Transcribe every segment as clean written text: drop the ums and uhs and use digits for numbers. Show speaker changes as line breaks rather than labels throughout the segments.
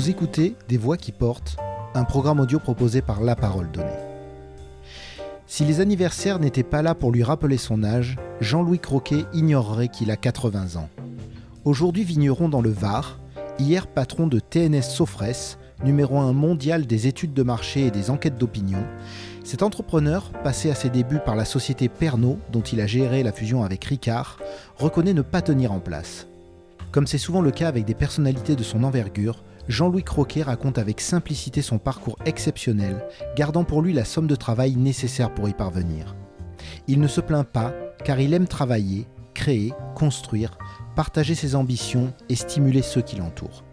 Vous écoutez Des Voix qui portent, un programme audio proposé par La Parole Donnée. Si les anniversaires n'étaient pas là pour lui rappeler son âge, Jean-Louis Croquet ignorerait qu'il a 80 ans. Aujourd'hui vigneron dans le Var, hier patron de TNS Sofres, numéro 1 mondial des études de marché et des enquêtes d'opinion, cet entrepreneur, passé à ses débuts par la société Pernod, dont il a géré la fusion avec Ricard, reconnaît ne pas tenir en place. Comme c'est souvent le cas avec des personnalités de son envergure, Jean-Louis Croquet raconte avec simplicité son parcours exceptionnel, gardant pour lui la somme de travail nécessaire pour y parvenir. Il ne se plaint pas, car il aime travailler, créer, construire, partager ses ambitions et stimuler ceux qui l'entourent.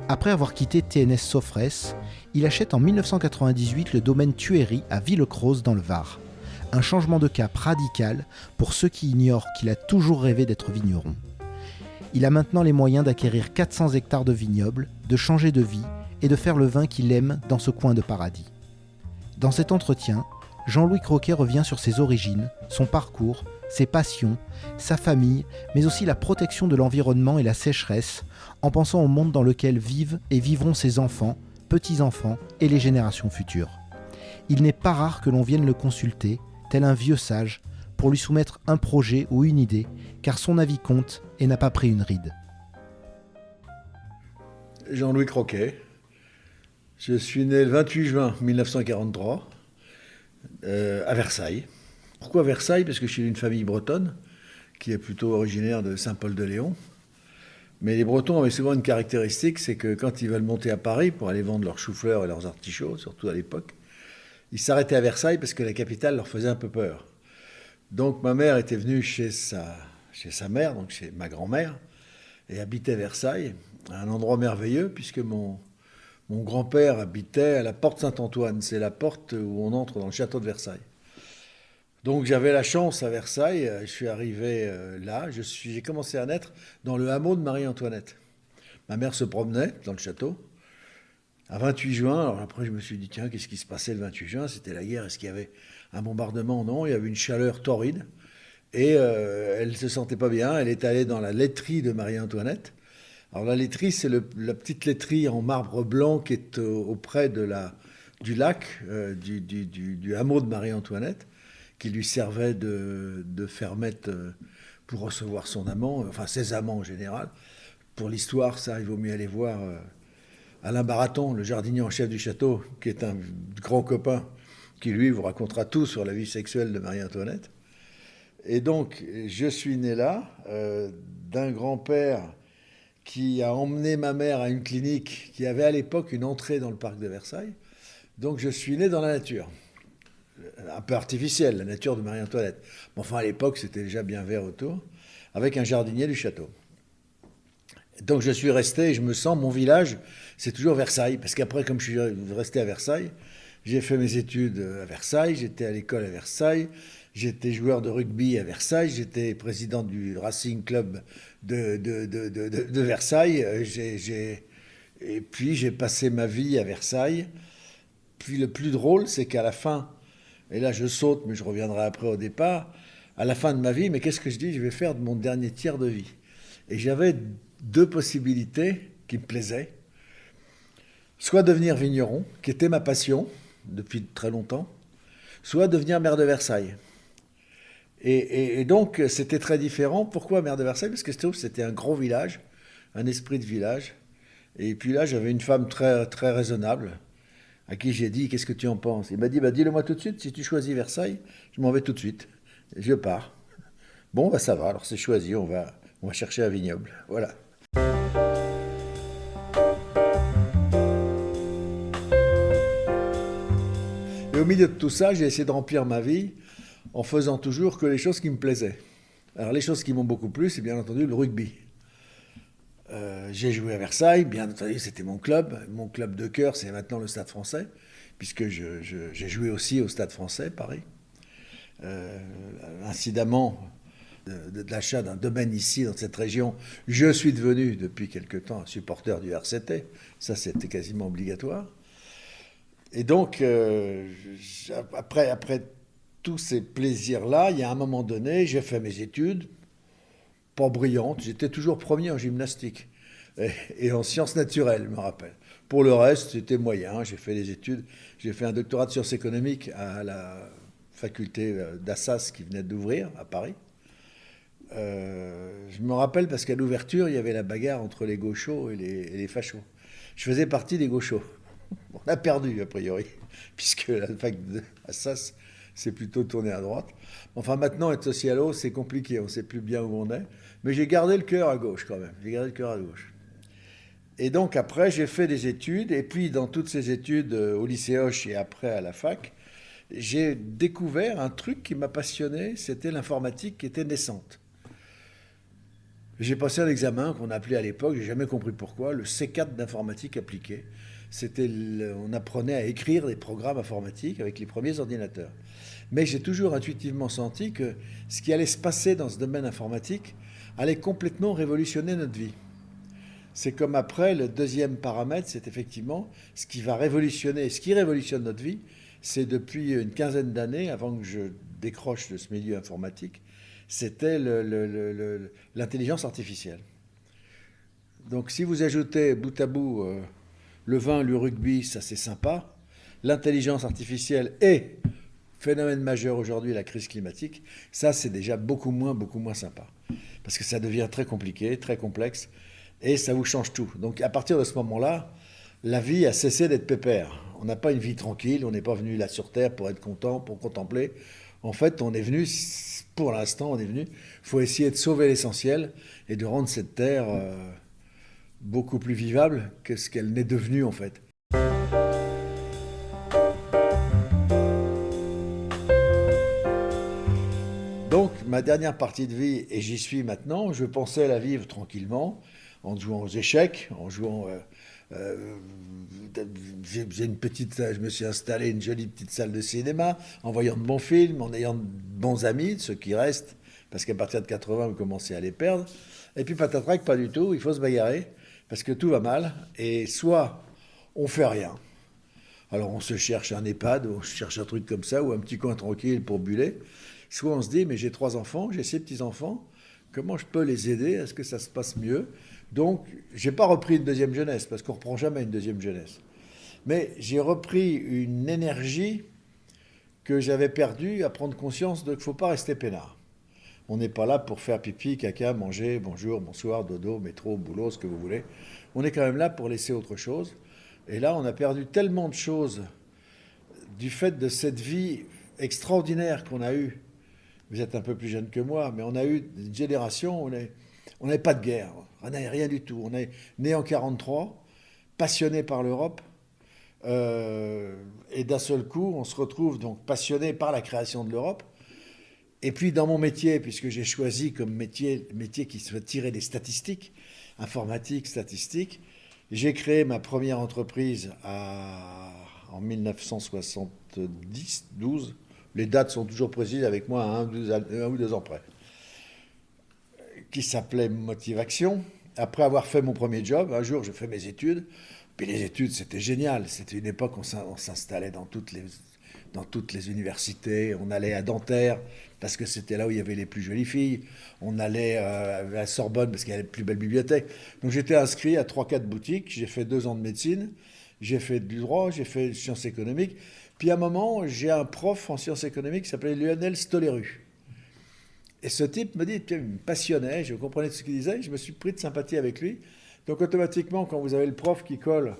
Après avoir quitté TNS Sofres, il achète en 1998 le domaine Tuerie à Villecroze dans le Var. Un changement de cap radical pour ceux qui ignorent qu'il a toujours rêvé d'être vigneron. Il a maintenant les moyens d'acquérir 400 hectares de vignobles, de changer de vie et de faire le vin qu'il aime dans ce coin de paradis. Dans cet entretien, Jean-Louis Croquet revient sur ses origines, son parcours, ses passions, sa famille, mais aussi la protection de l'environnement et la sécheresse, en pensant au monde dans lequel vivent et vivront ses enfants, petits-enfants et les générations futures. Il n'est pas rare que l'on vienne le consulter, tel un vieux sage, pour lui soumettre un projet ou une idée, car son avis compte et n'a pas pris une ride.
Jean-Louis Croquet. Je suis né le 28 juin 1943 à Versailles. Pourquoi Versailles ? Parce que je suis d'une famille bretonne qui est plutôt originaire de Saint-Paul-de-Léon. Mais les Bretons avaient souvent une caractéristique, c'est que quand ils veulent monter à Paris pour aller vendre leurs choux-fleurs et leurs artichauts, surtout à l'époque, ils s'arrêtaient à Versailles parce que la capitale leur faisait un peu peur. Donc ma mère était venue chez sa mère, donc chez ma grand-mère, et habitait Versailles, un endroit merveilleux, puisque mon grand-père habitait à la porte Saint-Antoine. C'est la porte où on entre dans le château de Versailles. Donc j'avais la chance à Versailles, je suis arrivé là, j'ai commencé à naître dans le hameau de Marie-Antoinette. Ma mère se promenait dans le château. À 28 juin, alors après je me suis dit, tiens, qu'est-ce qui se passait le 28 juin ? C'était la guerre, est-ce qu'il y avait un bombardement ? Non, il y avait une chaleur torride. Et elle ne se sentait pas bien, elle est allée dans la laiterie de Marie-Antoinette. Alors la laiterie, c'est la petite laiterie en marbre blanc qui est auprès du lac, du hameau de Marie-Antoinette, qui lui servait de fermette pour recevoir son amant, enfin ses amants en général. Pour l'histoire, ça, il vaut mieux aller voir Alain Baraton, le jardinier en chef du château, qui est un grand copain, qui lui vous racontera tout sur la vie sexuelle de Marie-Antoinette. Et donc, je suis né là, d'un grand-père qui a emmené ma mère à une clinique qui avait à l'époque une entrée dans le parc de Versailles. Donc, je suis né dans la nature. Un peu artificielle, la nature de Marie-Antoinette. Mais enfin, à l'époque, c'était déjà bien vert autour, avec un jardinier du château. Donc, je suis resté, et je me sens, mon village, c'est toujours Versailles. Parce qu'après, comme je suis resté à Versailles, j'ai fait mes études à Versailles, j'étais à l'école à Versailles, j'étais joueur de rugby à Versailles, j'étais président du Racing Club de Versailles, et puis j'ai passé ma vie à Versailles. Puis le plus drôle, c'est qu'à la fin, et là je saute, mais je reviendrai après au départ, à la fin de ma vie, mais qu'est-ce que je dis ? Je vais faire de mon dernier tiers de vie. Et j'avais deux possibilités qui me plaisaient. Soit devenir vigneron, qui était ma passion depuis très longtemps, soit devenir maire de Versailles. Et donc, c'était très différent. Pourquoi maire de Versailles ? Parce que c'était un gros village, un esprit de village. Et puis là, j'avais une femme très, très raisonnable, à qui j'ai dit, qu'est-ce que tu en penses ? Il m'a dit, dis-le-moi tout de suite, si tu choisis Versailles, je m'en vais tout de suite. Et je pars. Bon, ça va, alors c'est choisi, on va chercher un vignoble. Voilà. Et au milieu de tout ça, j'ai essayé de remplir ma vie en faisant toujours que les choses qui me plaisaient. Alors les choses qui m'ont beaucoup plu, c'est bien entendu le rugby. J'ai joué à Versailles, bien entendu, c'était mon club. Mon club de cœur, c'est maintenant le Stade Français, puisque j'ai joué aussi au Stade Français, Paris. Incidemment, de l'achat d'un domaine ici, dans cette région, je suis devenu, depuis quelque temps, un supporter du RCT. Ça, c'était quasiment obligatoire. Et donc, après tous ces plaisirs-là, il y a un moment donné, j'ai fait mes études, pas brillantes, j'étais toujours premier en gymnastique. et en sciences naturelles, je me rappelle. Pour le reste, c'était moyen. J'ai fait des études. J'ai fait un doctorat de sciences économiques à la faculté d'Assas qui venait d'ouvrir à Paris. Je me rappelle parce qu'à l'ouverture, il y avait la bagarre entre les gauchos et les fachos. Je faisais partie des gauchos. On a perdu, a priori, puisque la fac d'Assas s'est plutôt tournée à droite. Enfin, maintenant, être socialo, c'est compliqué. On ne sait plus bien où on est. Mais j'ai gardé le cœur à gauche, quand même. J'ai gardé le cœur à gauche. Et donc, après, j'ai fait des études. Et puis, dans toutes ces études, au lycée Hoche et après à la fac, j'ai découvert un truc qui m'a passionné. C'était l'informatique qui était naissante. J'ai passé un examen qu'on appelait à l'époque, j'ai jamais compris pourquoi, le C4 d'informatique appliquée. On apprenait à écrire des programmes informatiques avec les premiers ordinateurs. Mais j'ai toujours intuitivement senti que ce qui allait se passer dans ce domaine informatique allait complètement révolutionner notre vie. C'est comme après, le deuxième paramètre, c'est effectivement ce qui va révolutionner, ce qui révolutionne notre vie, c'est depuis une quinzaine d'années, avant que je décroche de ce milieu informatique, c'était l'intelligence artificielle. Donc si vous ajoutez bout à bout le vin, le rugby, ça c'est sympa, l'intelligence artificielle et, phénomène majeur aujourd'hui, la crise climatique, ça c'est déjà beaucoup moins sympa. Parce que ça devient très compliqué, très complexe, et ça vous change tout. Donc à partir de ce moment-là, la vie a cessé d'être pépère. On n'a pas une vie tranquille, on n'est pas venu là sur Terre pour être content, pour contempler. En fait, on est venu, pour l'instant, on est venu, il faut essayer de sauver l'essentiel et de rendre cette Terre beaucoup plus vivable que ce qu'elle n'est devenue en fait. Donc, ma dernière partie de vie, et j'y suis maintenant, je pensais la vivre tranquillement, en jouant aux échecs, en jouant... je me suis installé une jolie petite salle de cinéma, en voyant de bons films, en ayant de bons amis, ceux qui restent, parce qu'à partir de 80, vous commencez à les perdre. Et puis patatrac, pas du tout, il faut se bagarrer, parce que tout va mal, et soit on fait rien, alors on se cherche un EHPAD, on se cherche un truc comme ça, ou un petit coin tranquille pour buller, soit on se dit, mais j'ai 3 enfants, j'ai 6 petits-enfants, comment je peux les aider à ce que ça se passe mieux? Donc, je n'ai pas repris une deuxième jeunesse, parce qu'on ne reprend jamais une deuxième jeunesse. Mais j'ai repris une énergie que j'avais perdue à prendre conscience qu'il ne faut pas rester peinard. On n'est pas là pour faire pipi, caca, manger, bonjour, bonsoir, dodo, métro, boulot, ce que vous voulez. On est quand même là pour laisser autre chose. Et là, on a perdu tellement de choses du fait de cette vie extraordinaire qu'on a eue. Vous êtes un peu plus jeune que moi, mais on a eu une génération où on n'avait pas de guerre, on n'avait rien du tout. On est né en 1943, passionné par l'Europe, et d'un seul coup, on se retrouve donc passionné par la création de l'Europe. Et puis dans mon métier, puisque j'ai choisi comme métier qui se fait tirer des statistiques, informatique, statistique, j'ai créé ma première entreprise en 1970-12. Les dates sont toujours précises avec moi à 1 ou 2 ans près. Qui s'appelait Motivation. Après avoir fait mon premier job, un jour je fais mes études. Puis les études, c'était génial. C'était une époque où on s'installait dans toutes les universités. On allait à Nanterre parce que c'était là où il y avait les plus jolies filles. On allait à la Sorbonne parce qu'il y avait les plus belles bibliothèques. Donc j'étais inscrit à 3-4 boutiques. J'ai fait 2 ans de médecine. J'ai fait du droit. J'ai fait sciences économiques. Puis à un moment, j'ai un prof en sciences économiques qui s'appelait Lionel Stoléru. Et ce type me dit, il me passionnait, je comprenais tout ce qu'il disait, je me suis pris de sympathie avec lui. Donc automatiquement, quand vous avez le prof qui colle,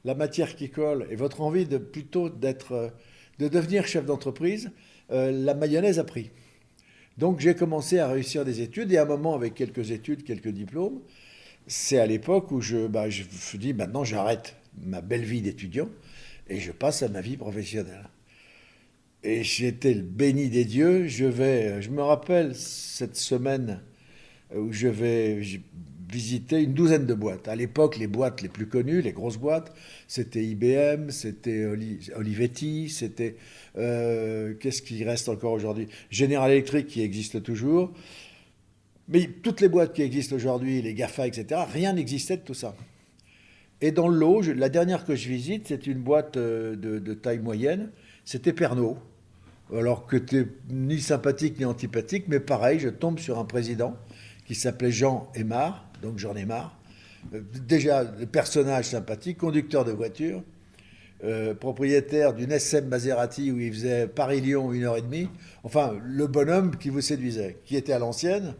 la matière qui colle, et votre envie de devenir chef d'entreprise, la mayonnaise a pris. Donc j'ai commencé à réussir des études, et à un moment, avec quelques études, quelques diplômes, c'est à l'époque où je me dis, maintenant j'arrête ma belle vie d'étudiant, et je passe à ma vie professionnelle. Et j'étais le béni des dieux. Je me rappelle cette semaine où je vais visiter une douzaine de boîtes. À l'époque, les boîtes les plus connues, les grosses boîtes, c'était IBM, c'était Olivetti, c'était... qu'est-ce qui reste encore aujourd'hui? General Electric qui existe toujours. Mais toutes les boîtes qui existent aujourd'hui, les GAFA, etc., rien n'existait de tout ça. Et dans le lot, la dernière que je visite, c'est une boîte de taille moyenne. C'était Pernod. Alors que tu n'es ni sympathique ni antipathique, mais pareil, je tombe sur un président qui s'appelait Jean Aymar, donc j'en ai marre, Déjà, le personnage sympathique, conducteur de voiture, propriétaire d'une SM Maserati où il faisait Paris-Lyon 1h30. Enfin, le bonhomme qui vous séduisait, qui était à l'ancienne,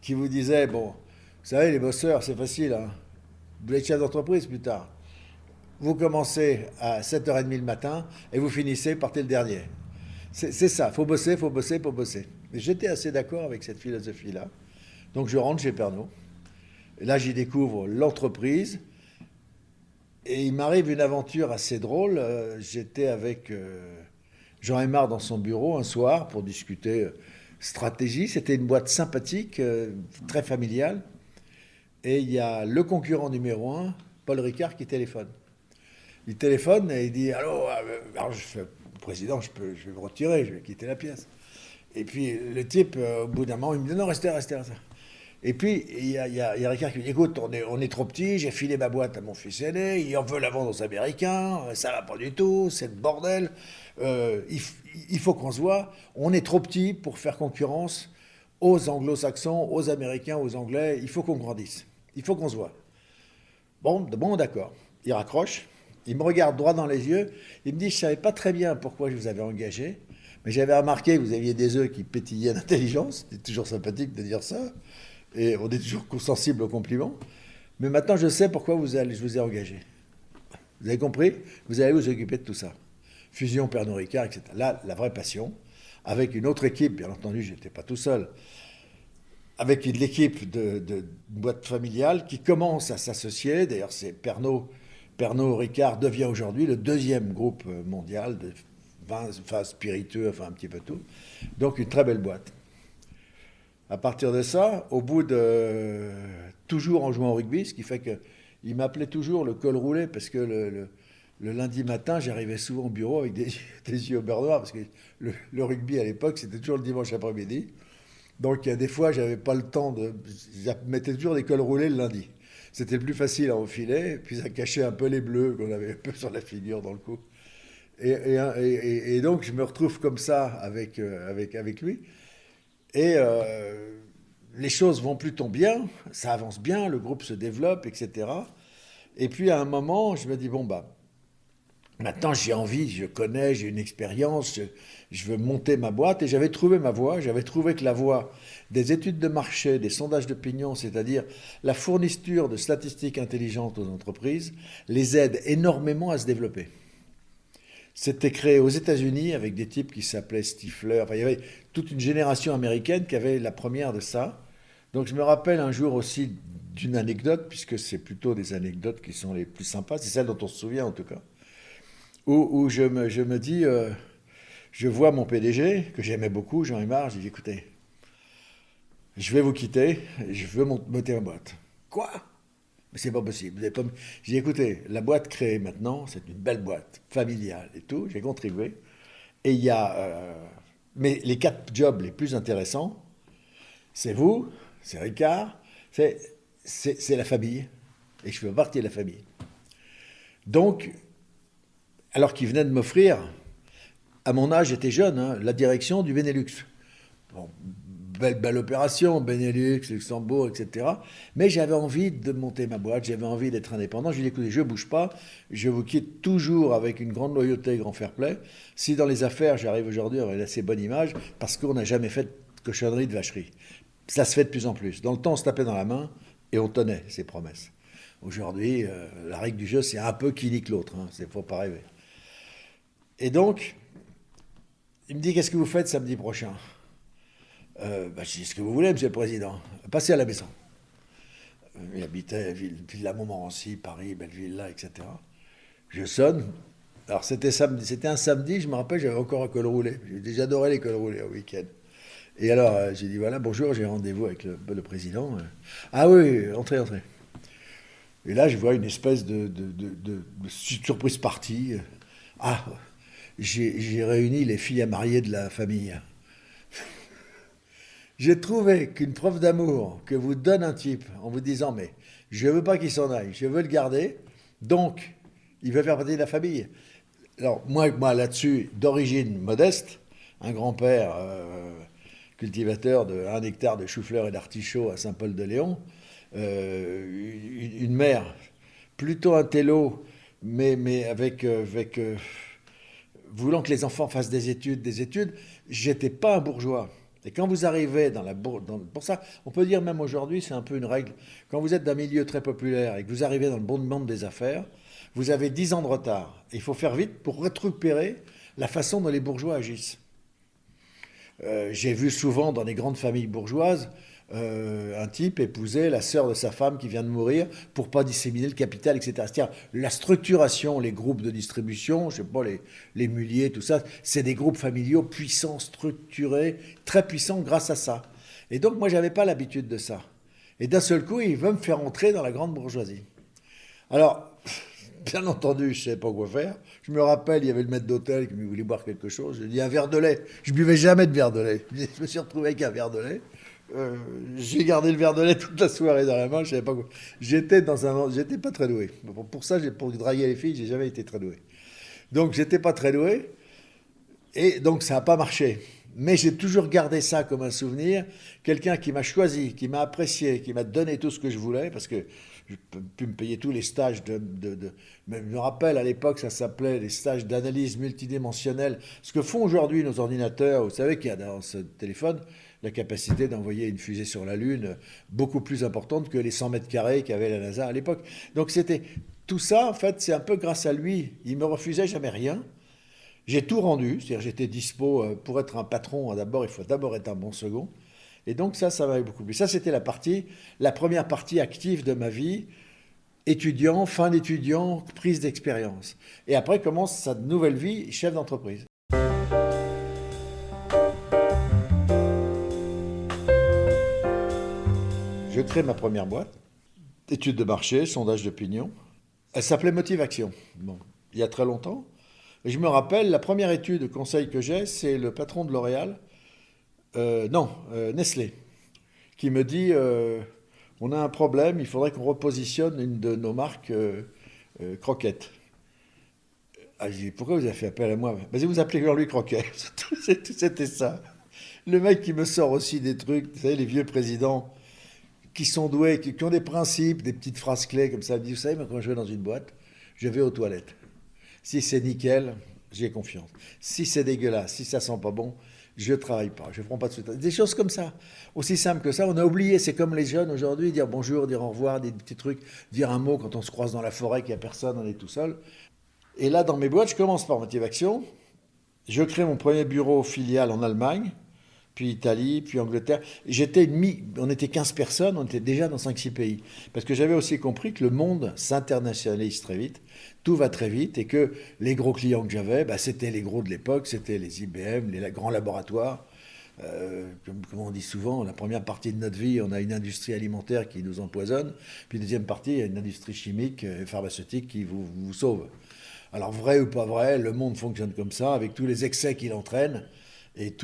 qui vous disait, bon, vous savez, les bosseurs, c'est facile, hein. Vous êtes chef d'entreprise plus tard. Vous commencez à 7h30 le matin et vous finissez, partez le dernier. C'est ça, faut bosser, faut bosser, faut bosser. Et j'étais assez d'accord avec cette philosophie-là. Donc je rentre chez Pernod. Et là, j'y découvre l'entreprise. Et il m'arrive une aventure assez drôle. J'étais avec Jean Aymar dans son bureau un soir pour discuter stratégie. C'était une boîte sympathique, très familiale. Et il y a le concurrent numéro un, Paul Ricard, qui téléphone. Il téléphone et il dit allô, alors je fais, président, je vais me retirer, je vais quitter la pièce. Et puis le type, au bout d'un moment, il me dit non, restez, restez, restez. Et puis il y a Ricard qui me dit écoute, on est trop petit, j'ai filé ma boîte à mon fils aîné, il en veut la vendre aux Américains, ça va pas du tout, c'est le bordel. Il faut qu'on se voit. On est trop petit pour faire concurrence aux Anglo-Saxons, aux Américains, aux Anglais. Il faut qu'on grandisse. Il faut qu'on se voit. Bon, d'accord. Il raccroche. Il me regarde droit dans les yeux. Il me dit, je ne savais pas très bien pourquoi je vous avais engagé, mais j'avais remarqué que vous aviez des œufs qui pétillaient d'intelligence. C'est toujours sympathique de dire ça. Et on est toujours sensible aux compliments. Mais maintenant, je sais pourquoi je vous ai engagé. Vous avez compris? Vous allez vous occuper de tout ça. Fusion Pernod Ricard, etc. Là, la vraie passion. Avec une autre équipe, bien entendu, je n'étais pas tout seul. Avec l'équipe de boîte familiale qui commence à s'associer. D'ailleurs, c'est Pernod Ricard devient aujourd'hui le deuxième groupe mondial de vins, enfin spiritueux, enfin un petit peu tout. Donc une très belle boîte. À partir de ça, au bout de toujours en jouant au rugby, ce qui fait qu'il m'appelait toujours le col roulé parce que le lundi matin, j'arrivais souvent au bureau avec des yeux au beurre noir parce que le rugby à l'époque, c'était toujours le dimanche après-midi. Donc des fois, j'avais pas le temps de... Je mettais toujours des cols roulés le lundi. C'était le plus facile à enfiler, puis ça cachait un peu les bleus qu'on avait un peu sur la figure dans le cou. Et donc, je me retrouve comme ça avec lui. Et les choses vont plutôt bien, ça avance bien, le groupe se développe, etc. Et puis à un moment, je me dis, bon, bah, maintenant j'ai envie, je connais, j'ai une expérience, je veux monter ma boîte. Et j'avais trouvé ma voie, j'avais trouvé que la voie des études de marché, des sondages d'opinion, c'est-à-dire la fourniture de statistiques intelligentes aux entreprises, les aide énormément à se développer. C'était créé aux États-Unis avec des types qui s'appelaient Stifler. Enfin, il y avait toute une génération américaine qui avait la première de ça. Donc je me rappelle un jour aussi d'une anecdote, puisque c'est plutôt des anecdotes qui sont les plus sympas, c'est celles dont on se souvient en tout cas, où je me dis, je vois mon PDG, que j'aimais beaucoup, Jean Aymar, je dis écoutez, je vais vous quitter, je veux monter ma boîte. Quoi? Mais c'est pas possible. Vous avez pas... J'ai dit, écoutez, la boîte créée maintenant, c'est une belle boîte, familiale et tout, j'ai contribué. Et il y a... mais les 4 jobs les plus intéressants, c'est vous, c'est Ricard, c'est la famille. Et je fais partie de la famille. Donc, alors qu'il venait de m'offrir, à mon âge, j'étais jeune, hein, la direction du Benelux. Bon, belle opération, Benelux, Luxembourg, etc. Mais j'avais envie de monter ma boîte, j'avais envie d'être indépendant. Je lui ai dit, écoutez, je ne bouge pas, je vous quitte toujours avec une grande loyauté et grand fair play. Si dans les affaires, j'arrive aujourd'hui à avoir une assez bonne image, parce qu'on n'a jamais fait de cochonnerie, de vacherie. Ça se fait de plus en plus. Dans le temps, on se tapait dans la main et on tenait ses promesses. Aujourd'hui, la règle du jeu, c'est un peu qui nique l'autre. Hein, il ne faut pas rêver. Et donc, il me dit, qu'est-ce que vous faites samedi prochain? Je dis ce que vous voulez, monsieur le président. Passez à la maison. Il habitait Villa Montmorency, Paris, Belleville, là, etc. Je sonne. Alors c'était un samedi, je me rappelle, j'avais encore un col roulé. J'adorais les cols roulés au week-end. Et alors j'ai dit voilà, bonjour, j'ai rendez-vous avec le président. Ah oui, entrez. Et là je vois une espèce de surprise party. Ah, j'ai réuni les filles à marier de la famille. J'ai trouvé qu'une preuve d'amour que vous donne un type en vous disant mais je ne veux pas qu'il s'en aille, je veux le garder, donc il veut faire partie de la famille. Alors moi là-dessus, d'origine modeste, un grand-père cultivateur de 1 hectare de chou-fleurs et d'artichauts à Saint-Paul-de-Léon, une mère plutôt intello, mais voulant que les enfants fassent des études, j'étais pas un bourgeois. Et quand vous arrivez pour ça, on peut dire même aujourd'hui, c'est un peu une règle, quand vous êtes d'un milieu très populaire et que vous arrivez dans le bon monde des affaires, vous avez 10 ans de retard. Il faut faire vite pour récupérer la façon dont les bourgeois agissent. J'ai vu souvent dans les grandes familles bourgeoises un type épouser la sœur de sa femme qui vient de mourir pour pas disséminer le capital, etc. C'est-à-dire la structuration, les groupes de distribution, je sais pas, les muliers, tout ça, c'est des groupes familiaux puissants, structurés, très puissants grâce à ça. Et donc moi j'avais pas l'habitude de ça. Et d'un seul coup il veut me faire entrer dans la grande bourgeoisie. Alors bien entendu, je ne savais pas quoi faire. Je me rappelle, il y avait le maître d'hôtel qui me voulait boire quelque chose. Je lui ai dit un verre de lait. Je ne buvais jamais de verre de lait. Je me suis retrouvé avec un verre de lait. J'ai gardé le verre de lait toute la soirée dans la main. Je savais pas quoi. J'étais pas très doué. Pour ça, pour draguer les filles, j'ai jamais été très doué. Donc, j'étais pas très doué. Et donc, ça n'a pas marché. Mais j'ai toujours gardé ça comme un souvenir. Quelqu'un qui m'a choisi, qui m'a apprécié, qui m'a donné tout ce que je voulais, parce que je pu me payer tous les stages mais je me rappelle, à l'époque, ça s'appelait les stages d'analyse multidimensionnelle. Ce que font aujourd'hui nos ordinateurs, vous savez qu'il y a dans ce téléphone la capacité d'envoyer une fusée sur la Lune beaucoup plus importante que les 100 mètres carrés qu'avait la NASA à l'époque. Donc c'était tout ça, en fait, c'est un peu grâce à lui. Il me refusait jamais rien. J'ai tout rendu, c'est-à-dire j'étais dispo pour être un patron. D'abord, il faut d'abord être un bon second. Et donc ça m'avait beaucoup plu. Ça, c'était la première partie active de ma vie, étudiant, fin d'étudiant, prise d'expérience. Et après commence sa nouvelle vie, chef d'entreprise. Je crée ma première boîte, études de marché, sondage d'opinion. Elle s'appelait Motivation. Bon, il y a très longtemps. Et je me rappelle, la première étude de conseil que j'ai, c'est le patron de L'Oréal, Nestlé, qui me dit on a un problème, il faudrait qu'on repositionne une de nos marques croquettes. Ah, je dis pourquoi vous avez fait appel à moi? Vas-y, vous appelez Jean-Louis Croquet. C'était ça. Le mec qui me sort aussi des trucs, vous savez, les vieux présidents qui sont doués, qui ont des principes, des petites phrases clés comme ça. Il me dit, vous savez, moi, quand je vais dans une boîte, je vais aux toilettes. Si c'est nickel, j'ai confiance. Si c'est dégueulasse, si ça sent pas bon, je travaille pas, je ne prends pas de suite. Des choses comme ça, aussi simple que ça. On a oublié, c'est comme les jeunes aujourd'hui, dire bonjour, dire au revoir, des petits trucs, dire un mot quand on se croise dans la forêt, qu'il n'y a personne, on est tout seul. Et là, dans mes boîtes, je commence par Motivation. Je crée mon premier bureau filial en Allemagne, puis Italie, puis Angleterre. On était 15 personnes, on était déjà dans 5-6 pays. Parce que j'avais aussi compris que le monde s'internationalise très vite, tout va très vite, et que les gros clients que j'avais, c'était les gros de l'époque, c'était les IBM, les grands laboratoires. Comme on dit souvent, la première partie de notre vie, on a une industrie alimentaire qui nous empoisonne, puis la deuxième partie, il y a une industrie chimique et pharmaceutique qui vous sauve. Alors vrai ou pas vrai, le monde fonctionne comme ça, avec tous les excès qu'il entraîne. Et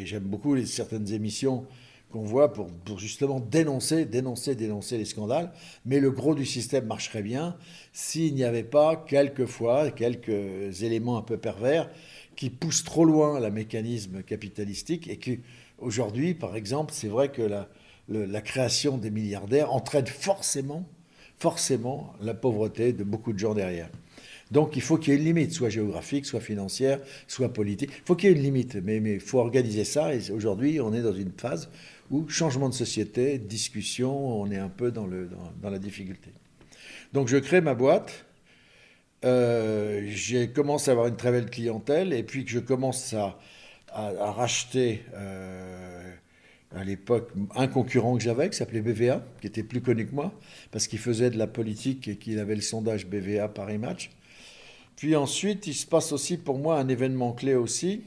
j'aime beaucoup certaines émissions qu'on voit pour justement dénoncer les scandales. Mais le gros du système marcherait bien s'il n'y avait pas quelquefois quelques éléments un peu pervers qui poussent trop loin le mécanisme capitalistique et qu'aujourd'hui, par exemple, c'est vrai que la création des milliardaires entraîne forcément la pauvreté de beaucoup de gens derrière. Donc il faut qu'il y ait une limite, soit géographique, soit financière, soit politique. Il faut qu'il y ait une limite, mais il faut organiser ça. Et aujourd'hui, on est dans une phase où changement de société, discussion, on est un peu dans la difficulté. Donc je crée ma boîte. J'ai commencé à avoir une très belle clientèle et puis que je commence à racheter à l'époque un concurrent que j'avais qui s'appelait BVA, qui était plus connu que moi parce qu'il faisait de la politique et qu'il avait le sondage BVA Paris Match. Puis ensuite, il se passe aussi pour moi un événement clé aussi.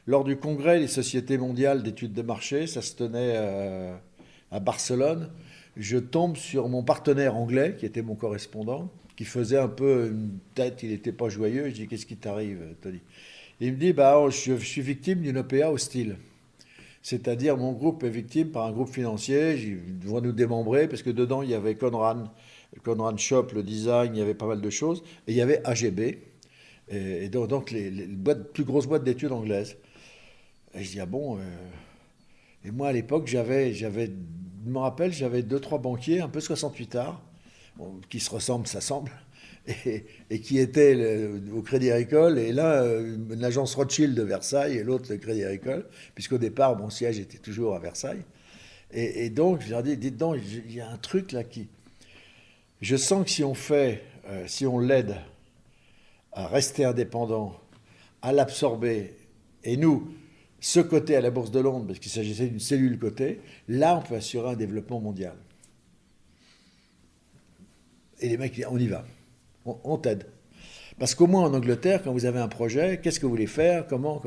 Lors du congrès des sociétés mondiales d'études de marché, ça se tenait à Barcelone, je tombe sur mon partenaire anglais, qui était mon correspondant, qui faisait un peu une tête, il n'était pas joyeux. Je dis, qu'est-ce qui t'arrive, Tony? Il me dit, je suis victime d'une OPA hostile. C'est-à-dire, mon groupe est victime par un groupe financier, ils vont nous démembrer, parce que dedans, il y avait Conrad Shop, le design, il y avait pas mal de choses, et il y avait AGB, et donc les plus grosses boîtes d'études anglaises. Et je dis, ah bon. Et moi, à l'époque, j'avais me rappelle, j'avais 2-3 banquiers, un peu 68ards, qui se ressemblent, ça semble, et qui étaient au Crédit Agricole, et l'un, une agence Rothschild de Versailles, et l'autre le Crédit Agricole, puisqu'au départ, mon siège était toujours à Versailles. Et donc, je leur dis, dites donc, il y a un truc là qui... Je sens que si on l'aide à rester indépendant, à l'absorber, et nous, ce côté à la Bourse de Londres, parce qu'il s'agissait d'une cellule cotée, là, on peut assurer un développement mondial. Et les mecs disent, on y va, on t'aide. Parce qu'au moins en Angleterre, quand vous avez un projet, qu'est-ce que vous voulez faire, comment.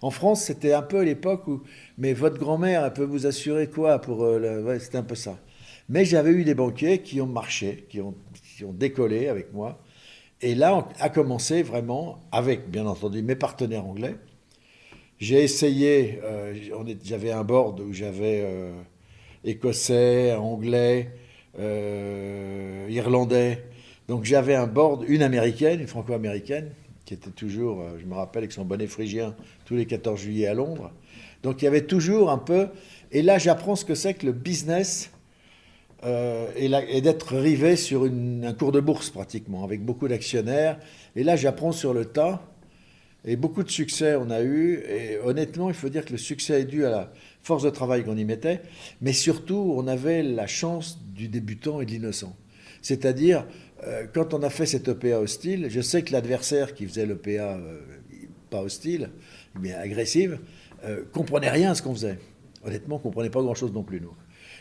En France, c'était un peu l'époque où, mais votre grand-mère, elle peut vous assurer quoi pour ouais, c'était un peu ça. Mais j'avais eu des banquiers qui ont marché, qui ont décollé avec moi. Et là, on a commencé vraiment, avec bien entendu mes partenaires anglais. J'ai essayé, j'avais un board où j'avais écossais, anglais, irlandais. Donc j'avais un board, une américaine, une franco-américaine, qui était toujours, je me rappelle, avec son bonnet phrygien, tous les 14 juillet à Londres. Donc il y avait toujours un peu... Et là, j'apprends ce que c'est que le business et d'être rivé sur un cours de bourse pratiquement, avec beaucoup d'actionnaires. Et là, j'apprends sur le tas. Et beaucoup de succès on a eu. Et honnêtement, il faut dire que le succès est dû à la force de travail qu'on y mettait. Mais surtout, on avait la chance du débutant et de l'innocent. C'est-à-dire, quand on a fait cette OPA hostile, je sais que l'adversaire qui faisait l'OPA pas hostile, mais agressive, comprenait rien à ce qu'on faisait. Honnêtement, on ne comprenait pas grand-chose non plus, nous.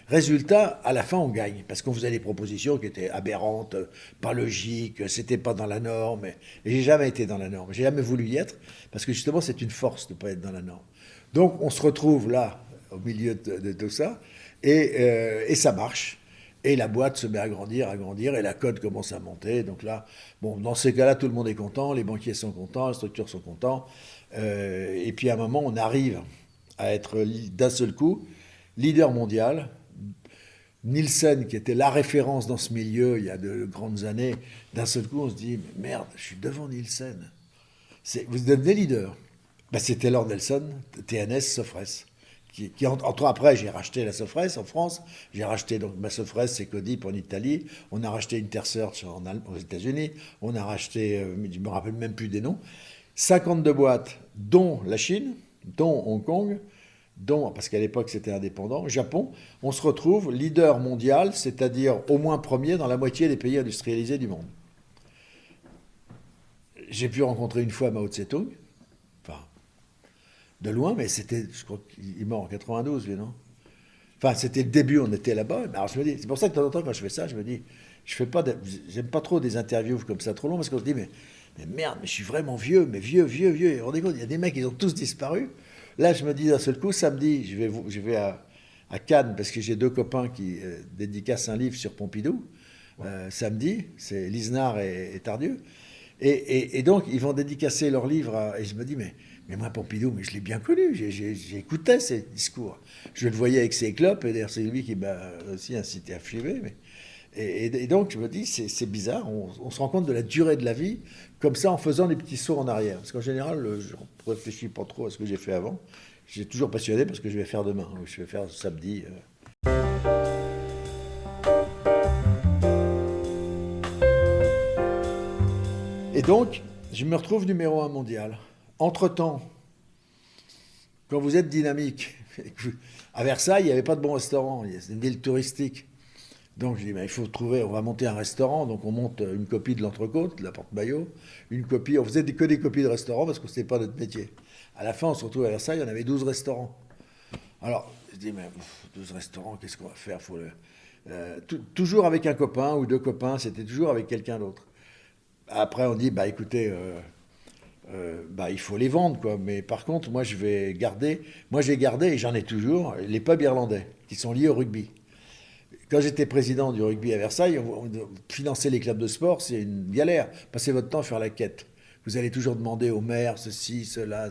Résultat, à la fin, on gagne, parce qu'on faisait des propositions qui étaient aberrantes, pas logiques, c'était pas dans la norme. Et j'ai jamais été dans la norme, j'ai jamais voulu y être, parce que justement, c'est une force de ne pas être dans la norme. Donc, on se retrouve là, au milieu de tout ça, et ça marche. Et la boîte se met à grandir, et la cote commence à monter. Donc là, bon, dans ces cas-là, tout le monde est content, les banquiers sont contents, les structures sont contents. Et puis à un moment, on arrive à être d'un seul coup leader mondial. Nielsen, qui était la référence dans ce milieu il y a de grandes années, d'un seul coup, on se dit, mais merde, je suis devant Nielsen. Vous devenez leader. Ben, c'était Lord Nelson, TNS, Sofres. Entre après, j'ai racheté la Sofres en France, j'ai racheté donc ma Sofres, c'est Codip en Italie, on a racheté Intersearch aux États-Unis, on a racheté, je me rappelle même plus des noms, 52 boîtes, dont la Chine, dont Hong Kong, parce qu'à l'époque c'était indépendant, Japon, on se retrouve leader mondial, c'est-à-dire au moins premier dans la moitié des pays industrialisés du monde. J'ai pu rencontrer une fois Mao Tse-tung, enfin, de loin, mais c'était, je crois qu'il est mort en 92, lui, non? Enfin, c'était le début, on était là-bas. Alors je me dis, c'est pour ça que de temps en temps, quand je fais ça, je me dis, j'aime pas trop des interviews comme ça trop longs, parce qu'on se dit, mais merde, mais je suis vraiment vieux, mais vieux. Et vous vous rendez compte, il y a des mecs, ils ont tous disparu. Là, je me dis d'un seul coup, samedi, je vais à Cannes, parce que j'ai deux copains qui dédicacent un livre sur Pompidou. Samedi, c'est Lisnard et Tardieu. Et donc, ils vont dédicacer leur livre. Et je me dis, mais moi, Pompidou, mais je l'ai bien connu. J'écoutais ses discours. Je le voyais avec ses clopes. Et d'ailleurs, c'est lui qui m'a aussi incité à fumer. Et donc, je me dis, c'est bizarre. On se rend compte de la durée de la vie, comme ça, en faisant des petits sauts en arrière. Parce qu'en général, je ne réfléchis pas trop à ce que j'ai fait avant. J'ai toujours passionné parce que je vais faire demain. Je vais faire samedi. Et donc, je me retrouve numéro 1 mondial. Entre-temps, quand vous êtes dynamique, à Versailles, il n'y avait pas de bon restaurant, c'est une ville touristique. Donc je dis, il faut trouver, on va monter un restaurant, donc on monte une copie de l'Entrecôte, de la Porte-Maillot, une copie, on faisait que des copies de restaurants parce que ce n'était pas notre métier. À la fin, on se retrouve à Versailles, on avait 12 restaurants. Alors, je dis, 12 restaurants, qu'est-ce qu'on va faire? Toujours avec un copain ou deux copains, c'était toujours avec quelqu'un d'autre. Après, on dit, écoutez, il faut les vendre, quoi. Mais par contre, moi, j'ai gardé, et j'en ai toujours, les pubs irlandais, qui sont liés au rugby. Quand j'étais président du rugby à Versailles, financer les clubs de sport, c'est une galère. Passez votre temps à faire la quête. Vous allez toujours demander au maire, ceci, cela.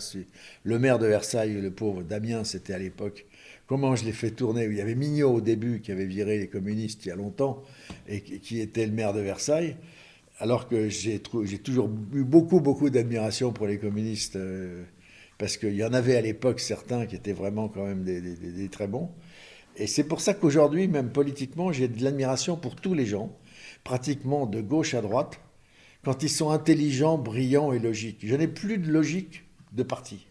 Le maire de Versailles, le pauvre Damien, c'était à l'époque. Comment je l'ai fait tourner? Il y avait Mignot au début, qui avait viré les communistes il y a longtemps, et qui était le maire de Versailles. Alors que j'ai toujours eu beaucoup d'admiration pour les communistes, parce qu'il y en avait à l'époque certains qui étaient vraiment quand même des très bons. Et c'est pour ça qu'aujourd'hui, même politiquement, j'ai de l'admiration pour tous les gens, pratiquement de gauche à droite, quand ils sont intelligents, brillants et logiques. Je n'ai plus de logique de parti.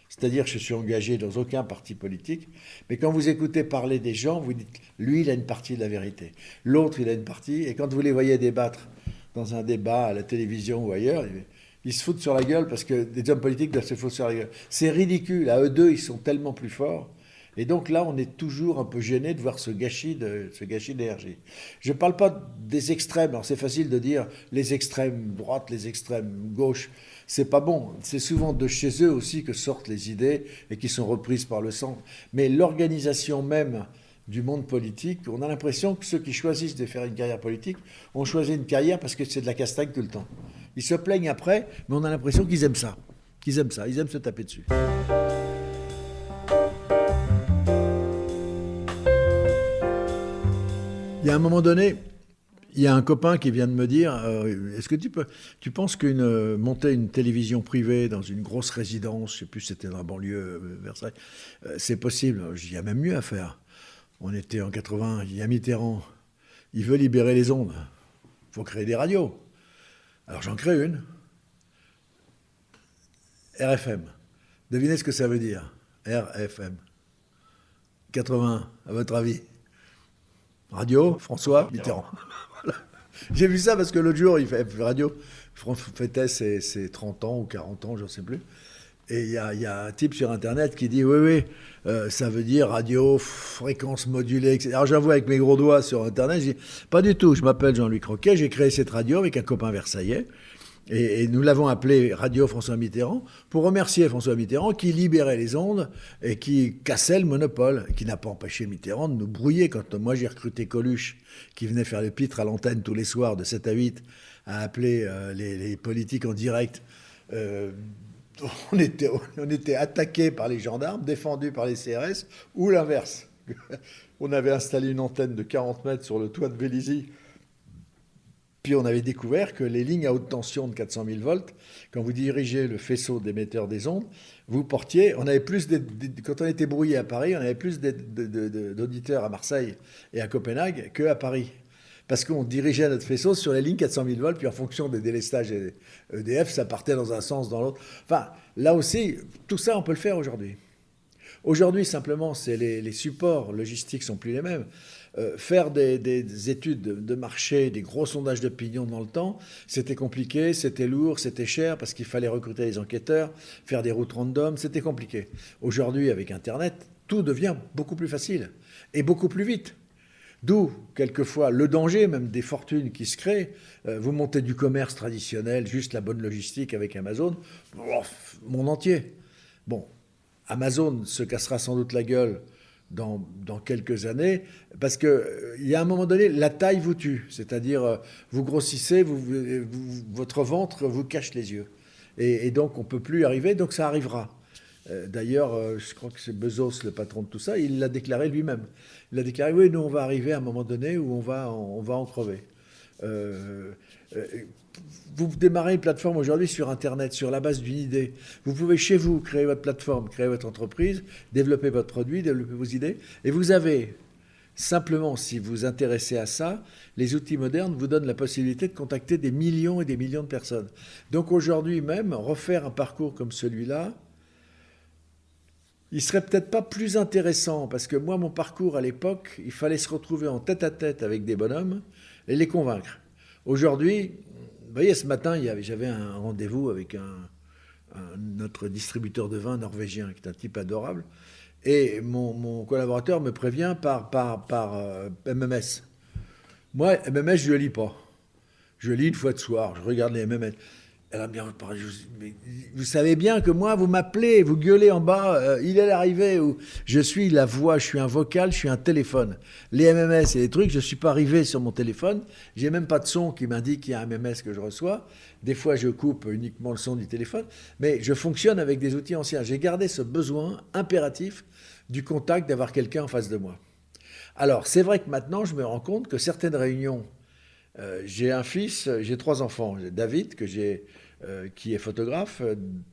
C'est-à-dire que je suis engagé dans aucun parti politique, mais quand vous écoutez parler des gens, vous dites, lui, il a une partie de la vérité. L'autre, il a une partie, et quand vous les voyez débattre dans un débat à la télévision ou ailleurs, ils se foutent sur la gueule parce que des hommes politiques doivent se foutre sur la gueule. C'est ridicule. À eux deux, ils sont tellement plus forts. Et donc là, on est toujours un peu gêné de voir ce gâchis d'énergie. Je ne parle pas des extrêmes. Alors c'est facile de dire les extrêmes droite, les extrêmes gauche. C'est pas bon. C'est souvent de chez eux aussi que sortent les idées et qui sont reprises par le centre. Mais l'organisation même du monde politique, on a l'impression que ceux qui choisissent de faire une carrière politique ont choisi une carrière parce que c'est de la castagne tout le temps. Ils se plaignent après, mais on a l'impression qu'ils aiment ça. Ils aiment se taper dessus. Il y a un moment donné, il y a un copain qui vient de me dire est-ce que tu penses monter une télévision privée dans une grosse résidence, je ne sais plus si c'était dans la banlieue, Versailles, c'est possible? Il y a même mieux à faire. On était en 80, il y a Mitterrand, il veut libérer les ondes. Il faut créer des radios. Alors j'en crée une. RFM. Devinez ce que ça veut dire. RFM. 80, à votre avis? Radio, François Mitterrand. Voilà. J'ai vu ça parce que l'autre jour, il fait radio. Fêtait ses 30 ans ou 40 ans, je ne sais plus. Et il y a un type sur Internet qui dit oui, ça veut dire radio, fréquence modulée, etc. Alors j'avoue avec mes gros doigts sur Internet, je dis pas du tout, je m'appelle Jean-Louis Croquet, j'ai créé cette radio avec un copain versaillais. Et nous l'avons appelé Radio François Mitterrand pour remercier François Mitterrand qui libérait les ondes et qui cassait le monopole, qui n'a pas empêché Mitterrand de nous brouiller. Quand moi j'ai recruté Coluche, qui venait faire le pitre à l'antenne tous les soirs de 7 à 8, à appeler les politiques en direct, on était attaqués par les gendarmes, défendus par les CRS, ou l'inverse. On avait installé une antenne de 40 mètres sur le toit de Vélizy. Puis on avait découvert que les lignes à haute tension de 400 000 volts, quand vous dirigez le faisceau d'émetteur des ondes, vous portiez, quand on était brouillé à Paris, on avait plus d'auditeurs à Marseille et à Copenhague qu'à Paris. Parce qu'on dirigeait notre faisceau sur les lignes 400 000 volts, puis en fonction des délestages EDF, ça partait dans un sens, dans l'autre. Enfin, là aussi, tout ça, on peut le faire aujourd'hui. Aujourd'hui, simplement, les supports logistiques sont plus les mêmes. Faire des études de marché, des gros sondages d'opinion dans le temps, c'était compliqué, c'était lourd, c'était cher parce qu'il fallait recruter les enquêteurs, faire des routes random, c'était compliqué. Aujourd'hui, avec Internet, tout devient beaucoup plus facile et beaucoup plus vite. D'où, quelquefois, le danger même des fortunes qui se créent. Vous montez du commerce traditionnel, juste la bonne logistique avec Amazon, monde entier. Bon, Amazon se cassera sans doute la gueule dans quelques années, parce qu'il y a un moment donné, la taille vous tue. C'est-à-dire, vous grossissez, votre ventre vous cache les yeux. Et donc, on ne peut plus y arriver, donc ça arrivera. D'ailleurs, je crois que c'est Bezos, le patron de tout ça, il l'a déclaré lui-même. Il a déclaré, oui, nous, on va arriver à un moment donné où on va en crever. Vous démarrez une plateforme aujourd'hui sur Internet, sur la base d'une idée. Vous pouvez chez vous créer votre plateforme, créer votre entreprise, développer votre produit, développer vos idées. Et vous avez, simplement, si vous vous intéressez à ça, les outils modernes vous donnent la possibilité de contacter des millions et des millions de personnes. Donc aujourd'hui même, refaire un parcours comme celui-là, il serait peut-être pas plus intéressant, parce que moi, mon parcours à l'époque, il fallait se retrouver en tête-à-tête avec des bonhommes et les convaincre. Aujourd'hui, vous voyez, ce matin, j'avais un rendez-vous avec notre distributeur de vin norvégien, qui est un type adorable, et mon collaborateur me prévient par MMS. Moi, MMS, je ne le lis pas. Je lis une fois de soir, je regarde les MMS. Elle a bien parlé. Mais vous savez bien que moi, vous m'appelez, vous gueulez en bas, il est l'arrivée, ou je suis la voix, je suis un vocal, je suis un téléphone. Les MMS et les trucs, je ne suis pas arrivé sur mon téléphone, j'ai même pas de son qui m'indique qu'il y a un MMS que je reçois. Des fois, je coupe uniquement le son du téléphone, mais je fonctionne avec des outils anciens. J'ai gardé ce besoin impératif du contact, d'avoir quelqu'un en face de moi. Alors, c'est vrai que maintenant, je me rends compte que certaines réunions, j'ai un fils, j'ai 3 enfants. David, qui est photographe,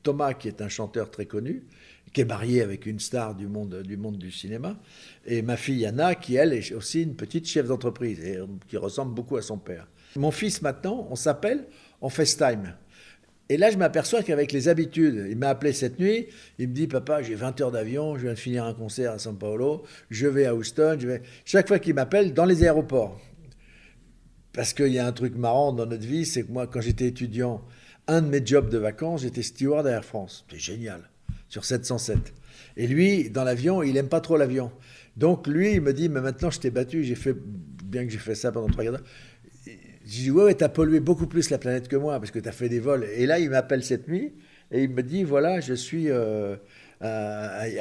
Thomas, qui est un chanteur très connu, qui est marié avec une star du monde du cinéma. Et ma fille Anna, qui elle est aussi une petite chef d'entreprise et qui ressemble beaucoup à son père. Mon fils maintenant, on s'appelle en FaceTime. Et là, je m'aperçois qu'avec les habitudes, il m'a appelé cette nuit, il me dit, papa, j'ai 20 heures d'avion, je viens de finir un concert à São Paulo, je vais à Houston, je vais... Chaque fois qu'il m'appelle, dans les aéroports. Parce qu'il y a un truc marrant dans notre vie, c'est que moi, quand j'étais étudiant, un de mes jobs de vacances, j'étais steward à Air France. C'était génial, sur 707. Et lui, dans l'avion, il aime pas trop l'avion. Donc lui, il me dit, mais maintenant je t'ai battu, bien que j'ai fait ça pendant 3 quarts d'heure, j'ai dit, ouais, t'as pollué beaucoup plus la planète que moi, parce que t'as fait des vols. Et là, il m'appelle cette nuit, et il me dit, voilà, je suis à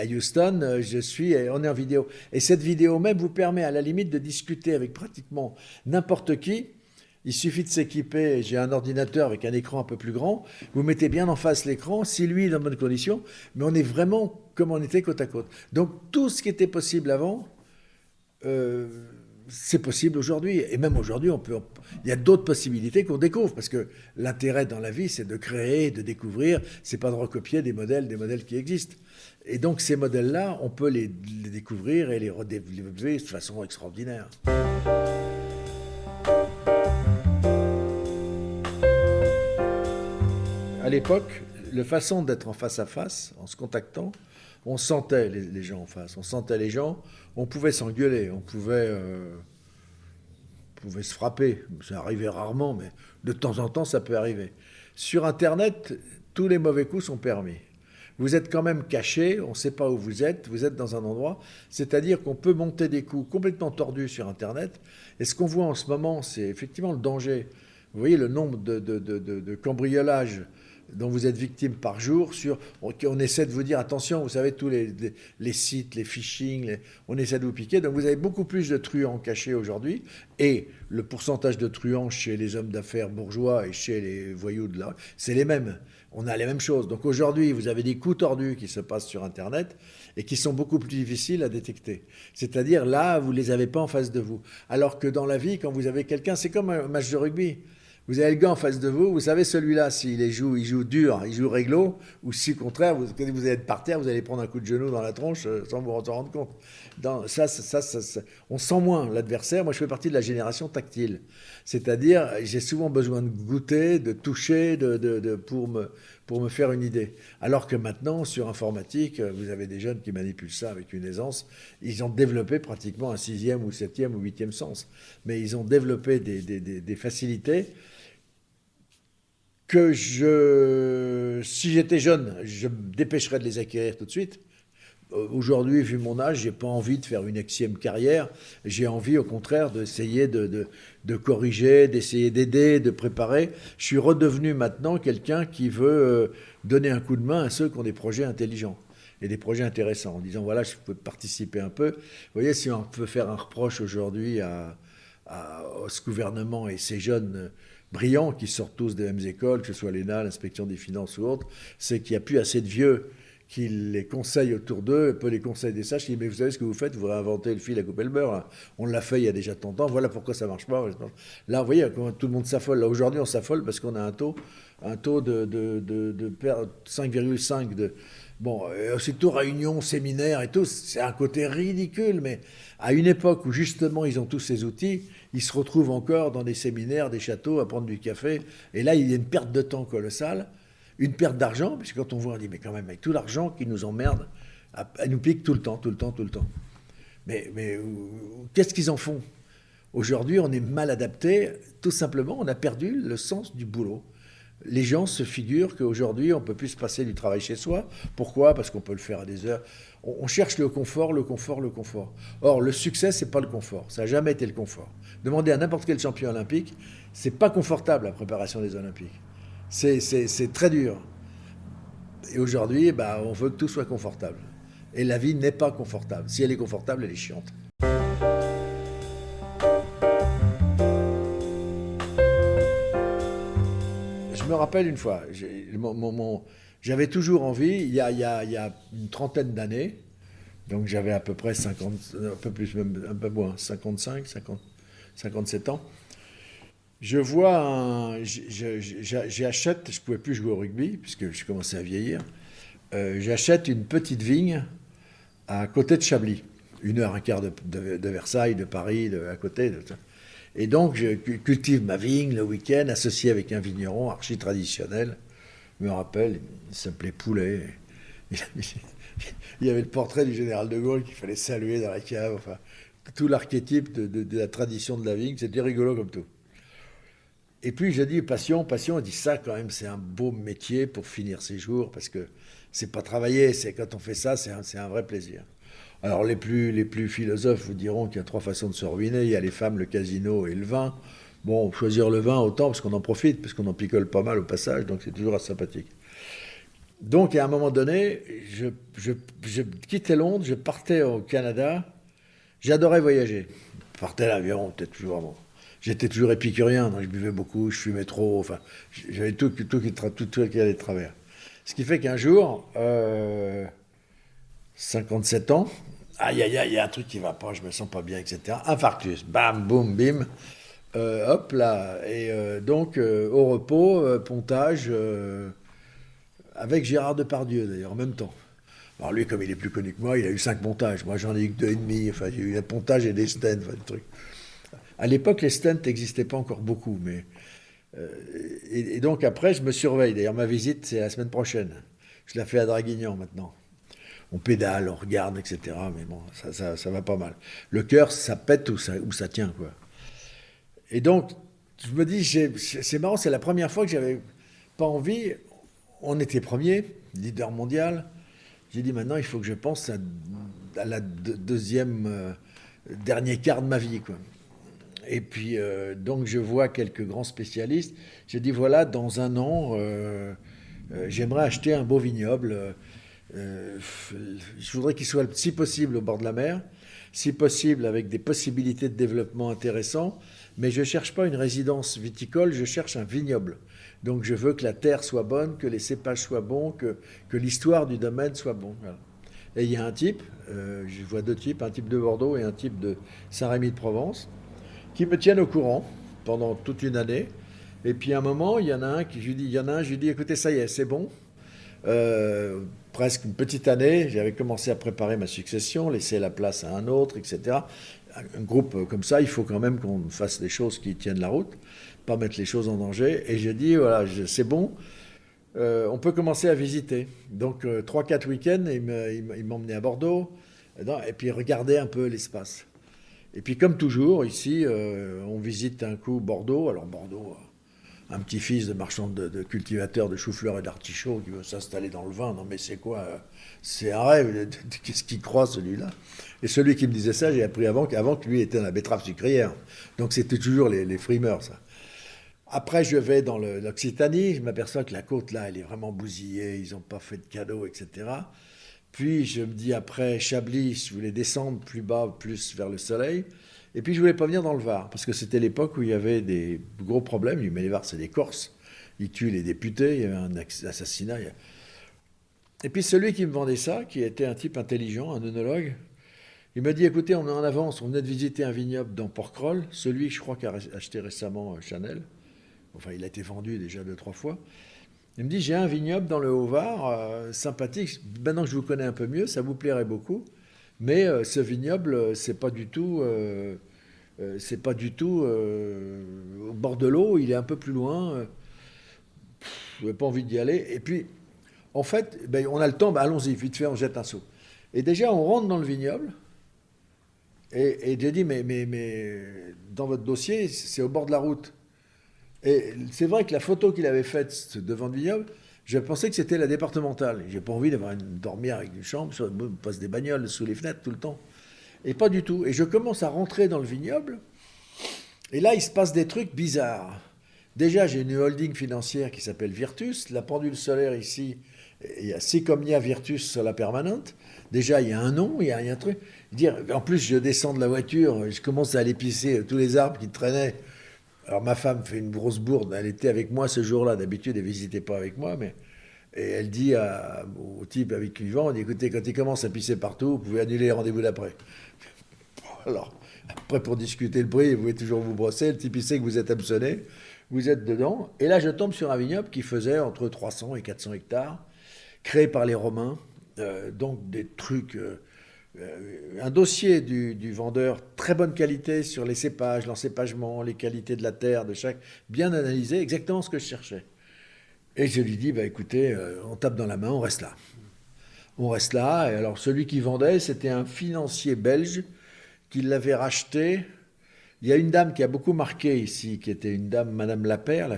Houston, on est en vidéo. Et cette vidéo même vous permet à la limite de discuter avec pratiquement n'importe qui. Il suffit de s'équiper, j'ai un ordinateur avec un écran un peu plus grand, vous mettez bien en face l'écran, si lui est dans de bonnes conditions, mais on est vraiment comme on était côte à côte. Donc tout ce qui était possible avant, c'est possible aujourd'hui. Et même aujourd'hui, il y a d'autres possibilités qu'on découvre, parce que l'intérêt dans la vie, c'est de créer, de découvrir, c'est pas de recopier des modèles qui existent. Et donc ces modèles-là, on peut les découvrir et les redévelopper de façon extraordinaire. À l'époque, la façon d'être en face à face, en se contactant, on sentait les gens en face, on sentait les gens, on pouvait s'engueuler, on pouvait se frapper. Ça arrivait rarement, mais de temps en temps, ça peut arriver. Sur Internet, tous les mauvais coups sont permis. Vous êtes quand même caché, on ne sait pas où vous êtes dans un endroit, c'est-à-dire qu'on peut monter des coups complètement tordus sur Internet. Et ce qu'on voit en ce moment, c'est effectivement le danger. Vous voyez le nombre de cambriolages dont vous êtes victime par jour, on essaie de vous dire, attention, vous savez, tous les sites, les phishing, on essaie de vous piquer, donc vous avez beaucoup plus de truands cachés aujourd'hui, et le pourcentage de truands chez les hommes d'affaires bourgeois et chez les voyous de là, c'est les mêmes, on a les mêmes choses. Donc aujourd'hui, vous avez des coups tordus qui se passent sur Internet, et qui sont beaucoup plus difficiles à détecter. C'est-à-dire, là, vous ne les avez pas en face de vous. Alors que dans la vie, quand vous avez quelqu'un, c'est comme un match de rugby. Vous avez le gars en face de vous, vous savez celui-là, s'il joue dur, il joue réglo, ou si au contraire, quand vous allez être par terre, vous allez prendre un coup de genou dans la tronche sans vous en rendre compte. On sent moins l'adversaire. Moi, je fais partie de la génération tactile. C'est-à-dire, j'ai souvent besoin de goûter, de toucher, pour me faire une idée. Alors que maintenant, sur informatique, vous avez des jeunes qui manipulent ça avec une aisance. Ils ont développé pratiquement un 6e ou 7e ou 8e sens. Mais ils ont développé des facilités que si j'étais jeune, je me dépêcherais de les acquérir tout de suite. Aujourd'hui, vu mon âge, j'ai pas envie de faire une X-e carrière. J'ai envie, au contraire, d'essayer de corriger, d'essayer d'aider, de préparer. Je suis redevenu maintenant quelqu'un qui veut donner un coup de main à ceux qui ont des projets intelligents et des projets intéressants, en disant, voilà, je peux participer un peu. Vous voyez, si on peut faire un reproche aujourd'hui à ce gouvernement et ces jeunes brillants qui sortent tous des mêmes écoles, que ce soit l'ENA, l'inspection des finances ou autre, c'est qu'il n'y a plus assez de vieux qui les conseillent autour d'eux, un peu les conseils des sages, qui disent, mais vous savez ce que vous faites, vous réinventez le fil à couper le beurre, hein. On l'a fait il y a déjà tant de temps, voilà pourquoi ça ne marche pas. Là, vous voyez, tout le monde s'affole. Là, aujourd'hui, on s'affole parce qu'on a un taux de 5,5 de... Bon, aussitôt réunion, séminaire et tout, c'est un côté ridicule, mais à une époque où justement ils ont tous ces outils, ils se retrouvent encore dans des séminaires, des châteaux, à prendre du café, et là il y a une perte de temps colossale, une perte d'argent, parce que quand on voit, on dit, mais quand même, avec tout l'argent qui nous emmerde, elle nous pique tout le temps. Mais qu'est-ce qu'ils en font? Aujourd'hui, on est mal adapté, tout simplement, on a perdu le sens du boulot. Les gens se figurent qu'aujourd'hui, on ne peut plus se passer du travail chez soi. Pourquoi? Parce qu'on peut le faire à des heures. On cherche le confort. Or, le succès, ce n'est pas le confort. Ça n'a jamais été le confort. Demandez à n'importe quel champion olympique, ce n'est pas confortable la préparation des Olympiques. C'est très dur. Et aujourd'hui, on veut que tout soit confortable. Et la vie n'est pas confortable. Si elle est confortable, elle est chiante. Je me rappelle une fois, j'avais toujours envie, il y a une trentaine d'années, donc j'avais à peu près 50, un peu plus, même un peu moins, 57 ans. J'achète, je ne pouvais plus jouer au rugby, puisque je commençais à vieillir. j'achète une petite vigne à côté de Chablis, 1 heure, 1 quart de Versailles, de Paris, à côté. Et donc, je cultive ma vigne le week-end, associé avec un vigneron archi traditionnel. Je me rappelle, il s'appelait Poulet. Il y avait le portrait du général de Gaulle qu'il fallait saluer dans la cave. Enfin, tout l'archétype de la tradition de la vigne, c'était rigolo comme tout. Et puis, j'ai dit, passion, passion. Il dit, ça, quand même, c'est un beau métier pour finir ses jours, parce que c'est pas travailler, c'est quand on fait ça, c'est un vrai plaisir. Alors, les plus philosophes vous diront qu'il y a 3 façons de se ruiner. Il y a les femmes, le casino et le vin. Bon, choisir le vin autant parce qu'on en profite, parce qu'on en picole pas mal au passage, donc c'est toujours assez sympathique. Donc, à un moment donné, je quittais Londres, je partais au Canada. J'adorais voyager. Je partais à l'avion, peut-être toujours avant. J'étais toujours épicurien, donc je buvais beaucoup, je fumais trop, enfin, j'avais tout qui allait de travers. Ce qui fait qu'un jour, 57 ans, aïe, aïe, aïe, il y a un truc qui va pas, je me sens pas bien, etc. Infarctus, bam, boum, bim, hop là. Et donc, au repos, pontage, avec Gérard Depardieu d'ailleurs, en même temps. Alors lui, comme il est plus connu que moi, il a eu 5 pontages. Moi, j'en ai eu que 2,5. Enfin, j'ai eu un pontage et des stents, enfin, des trucs. À l'époque, les stents n'existaient pas encore beaucoup, mais et donc après, je me surveille. D'ailleurs, ma visite, c'est la semaine prochaine. Je la fais à Draguignan maintenant. On pédale, on regarde, etc. Mais bon, ça va pas mal. Le cœur, ça pète ou ça tient, quoi. Et donc, je me dis, c'est marrant, c'est la première fois que j'avais pas envie. On était premier, leader mondial. J'ai dit, maintenant, il faut que je pense à la deuxième, dernier quart de ma vie, quoi. Et puis, donc, je vois quelques grands spécialistes. J'ai dit, voilà, dans 1 an, j'aimerais acheter un beau vignoble. Je voudrais qu'il soit, si possible, au bord de la mer, si possible, avec des possibilités de développement intéressants. Mais je ne cherche pas une résidence viticole, je cherche un vignoble. Donc, je veux que la terre soit bonne, que les cépages soient bons, que l'histoire du domaine soit bonne. Voilà. Et il y a un type, je vois 2 types, un type de Bordeaux et un type de Saint-Rémy-de-Provence, qui me tiennent au courant pendant toute une année. Et puis à un moment, il y en a un qui, je lui dis, écoutez, ça y est, c'est bon. Presque une petite année, j'avais commencé à préparer ma succession, laisser la place à un autre, etc. Un groupe comme ça, il faut quand même qu'on fasse des choses qui tiennent la route, pas mettre les choses en danger. Et j'ai dit, voilà, c'est bon, on peut commencer à visiter. Donc 3-4 week-ends, il m'emmenait à Bordeaux, et puis regarder un peu l'espace. Et puis comme toujours, ici, on visite un coup Bordeaux. Alors Bordeaux, un petit-fils de marchand de cultivateur de choux-fleurs et d'artichauts qui veut s'installer dans le vin. Non mais c'est quoi? C'est un rêve. Qu'est-ce qu'il croit celui-là? Et celui qui me disait ça, j'ai appris avant que lui était dans la betterave sucrière. Donc c'était toujours les frimeurs, ça. Après, je vais dans l'Occitanie. Je m'aperçois que la côte, là, elle est vraiment bousillée. Ils n'ont pas fait de cadeaux, etc. Puis je me dis après Chablis, je voulais descendre plus bas, plus vers le soleil. Et puis je voulais pas venir dans le Var, parce que c'était l'époque où il y avait des gros problèmes. Mais les Var, c'est des Corses. Ils tuent les députés, il y avait un assassinat. Et puis celui qui me vendait ça, qui était un type intelligent, un œnologue, il m'a dit, écoutez, on est en avance, on venait de visiter un vignoble dans Porquerolles, celui, je crois, qu'a acheté récemment Chanel. Enfin, il a été vendu déjà 2-3 fois. Il me dit, j'ai un vignoble dans le Haut-Var, sympathique. Maintenant que je vous connais un peu mieux, ça vous plairait beaucoup. Mais ce vignoble, c'est pas du tout au bord de l'eau. Il est un peu plus loin. Je n'ai pas envie d'y aller. Et puis, en fait, ben, on a le temps. Ben, allons-y, vite fait, on jette un saut. Et déjà, on rentre dans le vignoble. Et j'ai dit, mais dans votre dossier, c'est au bord de la route. Et c'est vrai que la photo qu'il avait faite devant le vignoble, je pensais que c'était la départementale. J'ai pas envie dormir avec une chambre, on passe des bagnoles sous les fenêtres tout le temps. Et pas du tout. Et je commence à rentrer dans le vignoble, et là, il se passe des trucs bizarres. Déjà, j'ai une holding financière qui s'appelle Virtus. La pendule solaire ici, il y a Sycomnia Virtus sur la permanente. Déjà, il y a un nom, il y a un truc. En plus, je descends de la voiture, je commence à aller pisser tous les arbres qui traînaient. Alors ma femme fait une grosse bourde, elle était avec moi ce jour-là, d'habitude elle ne visitait pas avec moi, et elle dit au type avec qui il vend, elle dit, écoutez, quand il commence à pisser partout, vous pouvez annuler les rendez-vous d'après. Alors, après pour discuter le prix, vous pouvez toujours vous brosser, le type il sait que vous êtes hameçonné, vous êtes dedans, et là je tombe sur un vignoble qui faisait entre 300 et 400 hectares, créé par les Romains. Donc des trucs, un dossier du vendeur, très bonne qualité sur les cépages, l'encépagement, les qualités de la terre, de chaque, bien analysé, exactement ce que je cherchais. Et je lui dis, bah écoutez, on tape dans la main, on reste là. On reste là. Et alors celui qui vendait, c'était un financier belge qui l'avait racheté. Il y a une dame qui a beaucoup marqué ici, qui était une dame, Madame Lapère, la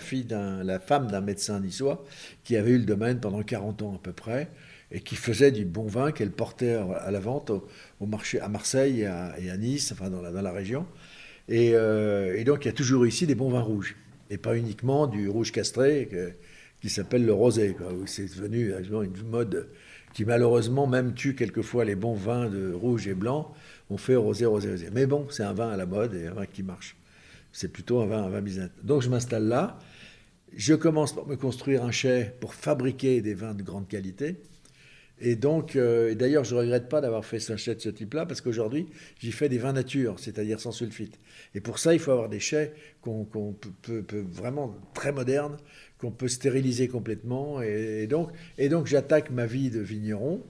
femme d'un médecin niçois, qui avait eu le domaine pendant 40 ans à peu près, et qui faisait du bon vin qu'elle portait à la vente au marché à Marseille et à Nice, enfin dans la région. Et donc il y a toujours ici des bons vins rouges, et pas uniquement du rouge castré qui s'appelle le rosé, quoi, où c'est devenu une mode qui malheureusement même tue quelquefois les bons vins de rouge et blanc. On fait rosé, rosé, rosé. Mais bon, c'est un vin à la mode et un vin qui marche. C'est plutôt un vin business. Donc je m'installe là. Je commence par me construire un chai pour fabriquer des vins de grande qualité. Et donc, et d'ailleurs, je ne regrette pas d'avoir fait un chai de ce type-là, parce qu'aujourd'hui, j'y fais des vins nature, c'est-à-dire sans sulfite. Et pour ça, il faut avoir des chais qu'on peut vraiment très modernes, qu'on peut stériliser complètement. Et donc, j'attaque ma vie de vigneron,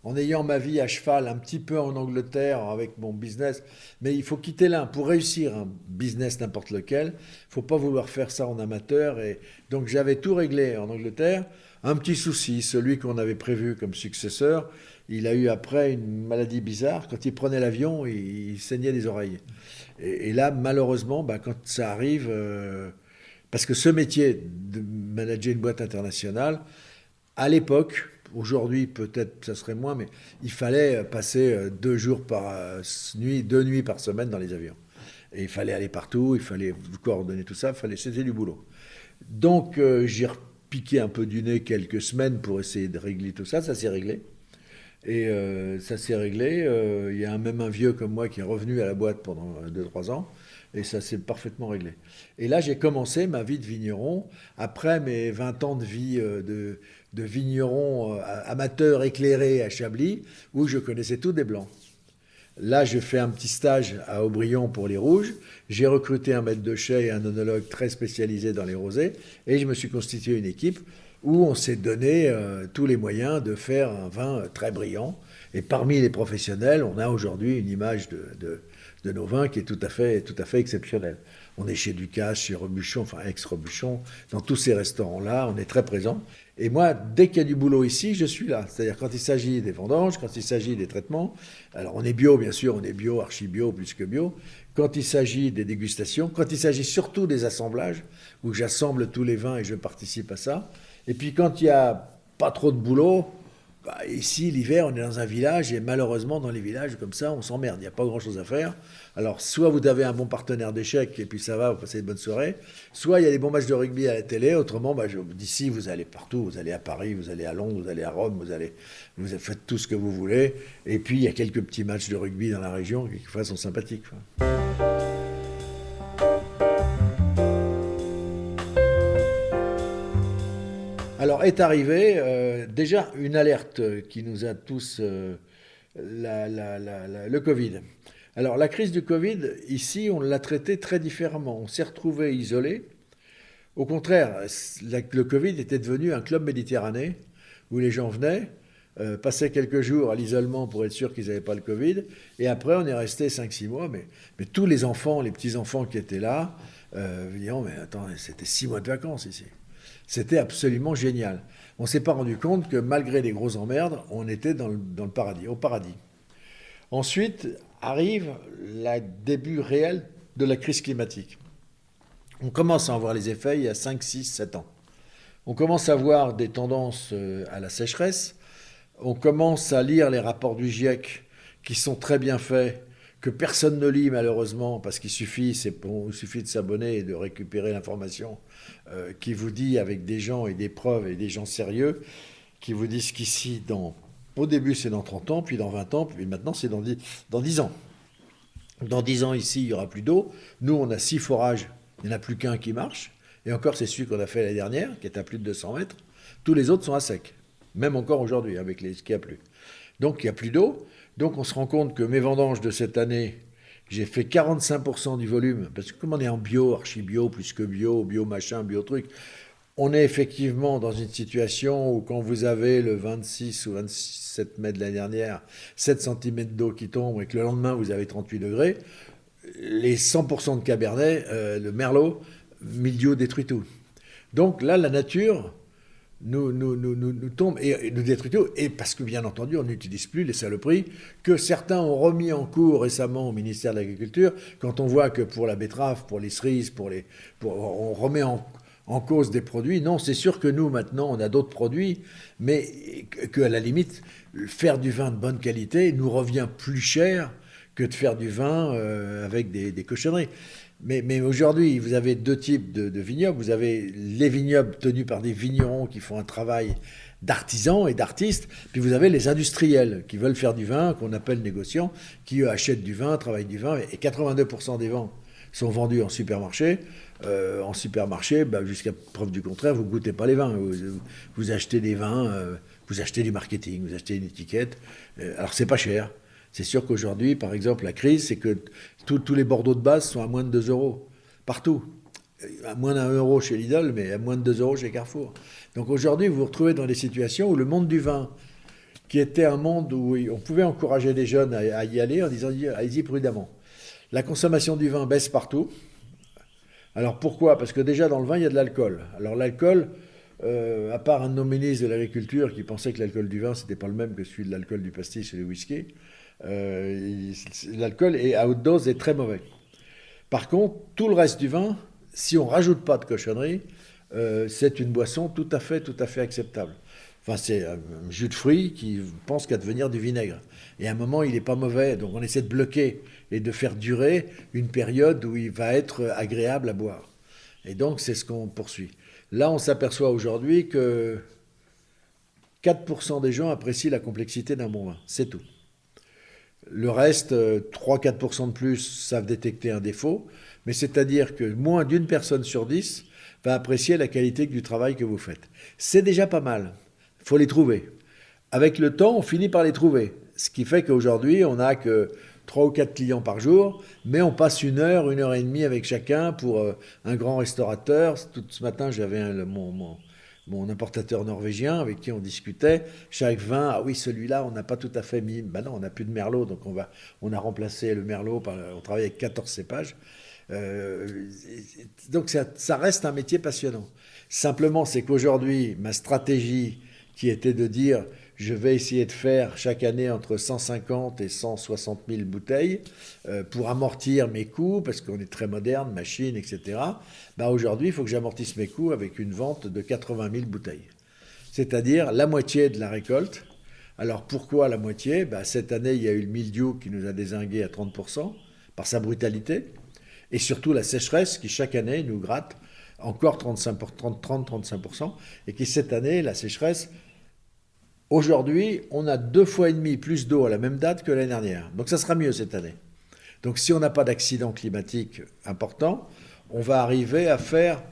en ayant ma vie à cheval un petit peu en Angleterre avec mon business. Mais il faut quitter l'un. Pour réussir un business n'importe lequel, il ne faut pas vouloir faire ça en amateur. Et donc, j'avais tout réglé en Angleterre. Un petit souci, celui qu'on avait prévu comme successeur, il a eu après une maladie bizarre. Quand il prenait l'avion, il saignait des oreilles. Et là, malheureusement, bah, quand ça arrive, parce que ce métier de manager une boîte internationale, à l'époque, aujourd'hui peut-être ça serait moins, mais il fallait passer 2 jours par nuit, 2 nuits par semaine dans les avions. Et il fallait aller partout, il fallait coordonner tout ça, c'était du boulot. Donc j'ai piqué un peu du nez quelques semaines pour essayer de régler tout ça. Ça s'est réglé. Et ça s'est réglé. Il y a même un vieux comme moi qui est revenu à la boîte pendant 2 3 ans. Et ça s'est parfaitement réglé. Et là, j'ai commencé ma vie de vigneron. Après mes 20 ans de vie de vigneron amateur éclairé à Chablis, où je connaissais tous des blancs. Là, je fais un petit stage à Aubryon pour les rouges. J'ai recruté un maître de chai et un œnologue très spécialisé dans les rosés. Et je me suis constitué une équipe où on s'est donné tous les moyens de faire un vin très brillant. Et parmi les professionnels, on a aujourd'hui une image de nos vins qui est tout à fait exceptionnelle. On est chez Ducasse, chez Robuchon, enfin ex-Robuchon, dans tous ces restaurants-là, on est très présents. Et moi, dès qu'il y a du boulot ici, je suis là. C'est-à-dire quand il s'agit des vendanges, quand il s'agit des traitements, alors on est bio, bien sûr, on est bio, archi-bio, plus que bio. Quand il s'agit des dégustations, quand il s'agit surtout des assemblages, où j'assemble tous les vins et je participe à ça. Et puis quand il n'y a pas trop de boulot, bah, ici, l'hiver, on est dans un village et malheureusement, dans les villages comme ça, on s'emmerde. Il n'y a pas grand-chose à faire. Alors, soit vous avez un bon partenaire d'échecs et puis ça va, vous passez une bonne soirée. Soit il y a des bons matchs de rugby à la télé. Autrement, bah, d'ici, vous allez partout. Vous allez à Paris, vous allez à Londres, vous allez à Rome, vous faites tout ce que vous voulez. Et puis, il y a quelques petits matchs de rugby dans la région qui, quelquefois, sont sympathiques, quoi. Alors est arrivé déjà une alerte qui nous a tous, le Covid. Alors la crise du Covid, ici, on l'a traité très différemment. On s'est retrouvé isolé. Au contraire, le Covid était devenu un club méditerranéen où les gens venaient, passaient quelques jours à l'isolement pour être sûr qu'ils n'avaient pas le Covid. Et après, on est resté 5 6 mois. Mais tous les enfants, les petits-enfants qui étaient là, disaient, mais attends, c'était 6 mois de vacances ici. C'était absolument génial. On ne s'est pas rendu compte que malgré les grosses emmerdes, on était dans le paradis, au paradis. Ensuite arrive le début réel de la crise climatique. On commence à en voir les effets il y a 5 6 7 ans. On commence à voir des tendances à la sécheresse. On commence à lire les rapports du GIEC qui sont très bien faits, que personne ne lit malheureusement, parce qu'il suffit de s'abonner et de récupérer l'information qui vous dit avec des gens et des preuves et des gens sérieux, qui vous disent qu'ici, au début c'est dans 30 ans, puis dans 20 ans, puis maintenant c'est dans 10 ans. Dans 10 ans ici, il n'y aura plus d'eau. Nous, on a 6 forages, il n'y en a plus qu'un qui marche. Et encore, c'est celui qu'on a fait l'année dernière, qui est à plus de 200 mètres. Tous les autres sont à sec. Même encore aujourd'hui, avec ce qu'il n'y a plus. Donc, il n'y a plus d'eau. Donc, on se rend compte que mes vendanges de cette année, j'ai fait 45% du volume. Parce que comme on est en bio, archi-bio, plus que bio, bio machin, bio truc, On est effectivement dans une situation où quand vous avez le 26 ou 27 mai de l'année dernière, 7 centimètres d'eau qui tombe et que le lendemain vous avez 38 degrés, les 100% de Cabernet, le Merlot, mildiou détruit tout. Donc là, la nature nous tombe et nous détruit tout. Et parce que bien entendu, on n'utilise plus les saloperies que certains ont remis en cours récemment au ministère de l'Agriculture. Quand on voit que pour la betterave, pour les cerises, on remet en cause des produits. Non, c'est sûr que nous, maintenant, on a d'autres produits, mais qu'à la limite, faire du vin de bonne qualité nous revient plus cher que de faire du vin avec des cochonneries. Mais aujourd'hui, vous avez deux types de vignobles. Vous avez les vignobles tenus par des vignerons qui font un travail d'artisans et d'artistes. Puis vous avez les industriels qui veulent faire du vin, qu'on appelle négociants, qui eux, achètent du vin, travaillent du vin. Et 82% des vins sont vendus en supermarché. En supermarché, jusqu'à preuve du contraire, vous ne goûtez pas les vins. Vous achetez des vins, vous achetez du marketing, vous achetez une étiquette. Alors c'est pas cher. C'est sûr qu'aujourd'hui, par exemple, la crise, c'est que tous les Bordeaux de base sont à moins de 2 euros, partout. À moins d'1 euro chez Lidl, mais à moins de 2 euros chez Carrefour. Donc aujourd'hui, vous vous retrouvez dans des situations où le monde du vin, qui était un monde où on pouvait encourager les jeunes à y aller en disant allez-y prudemment. La consommation du vin baisse partout. Alors pourquoi? Parce que déjà dans le vin, il y a de l'alcool. Alors l'alcool, à part un de nos ministres de l'Agriculture qui pensait que l'alcool du vin, c'était pas le même que celui de l'alcool du pastis et du whisky, l'alcool à haute dose est très mauvais. Par contre, tout le reste du vin, si on rajoute pas de cochonnerie, c'est une boisson tout à fait acceptable. Enfin, c'est un jus de fruits qui pense qu'à devenir du vinaigre. Et à un moment, il n'est pas mauvais. Donc on essaie de bloquer et de faire durer une période où il va être agréable à boire. Et donc, c'est ce qu'on poursuit. Là, on s'aperçoit aujourd'hui que 4% des gens apprécient la complexité d'un bon vin. C'est tout. Le reste, 3-4% de plus savent détecter un défaut. Mais c'est-à-dire que moins d'une personne sur 10 va apprécier la qualité du travail que vous faites. C'est déjà pas mal. Il faut les trouver. Avec le temps, on finit par les trouver. Ce qui fait qu'aujourd'hui, on n'a que 3 ou 4 clients par jour, mais on passe 1 heure et demie avec chacun pour un grand restaurateur. Tout ce matin, j'avais mon importateur norvégien avec qui on discutait. Chaque vin, ah oui, celui-là, on n'a pas tout à fait mis. Ben non, on n'a plus de Merlot, donc on a remplacé le Merlot on travaille avec 14 cépages. Donc ça reste un métier passionnant. Simplement, c'est qu'aujourd'hui, ma stratégie qui était de dire je vais essayer de faire chaque année entre 150 et 160 000 bouteilles pour amortir mes coûts, parce qu'on est très moderne, machine, etc. Aujourd'hui, il faut que j'amortisse mes coûts avec une vente de 80 000 bouteilles. C'est-à-dire la moitié de la récolte. Alors pourquoi la moitié? Cette année, il y a eu le mildiou qui nous a dézingué à 30% par sa brutalité. Et surtout la sécheresse qui chaque année nous gratte encore 30-35%. Et qui cette année, la sécheresse... Aujourd'hui, on a 2,5 fois plus d'eau à la même date que l'année dernière. Donc ça sera mieux cette année. Donc si on n'a pas d'accident climatique important, on va arriver à faire...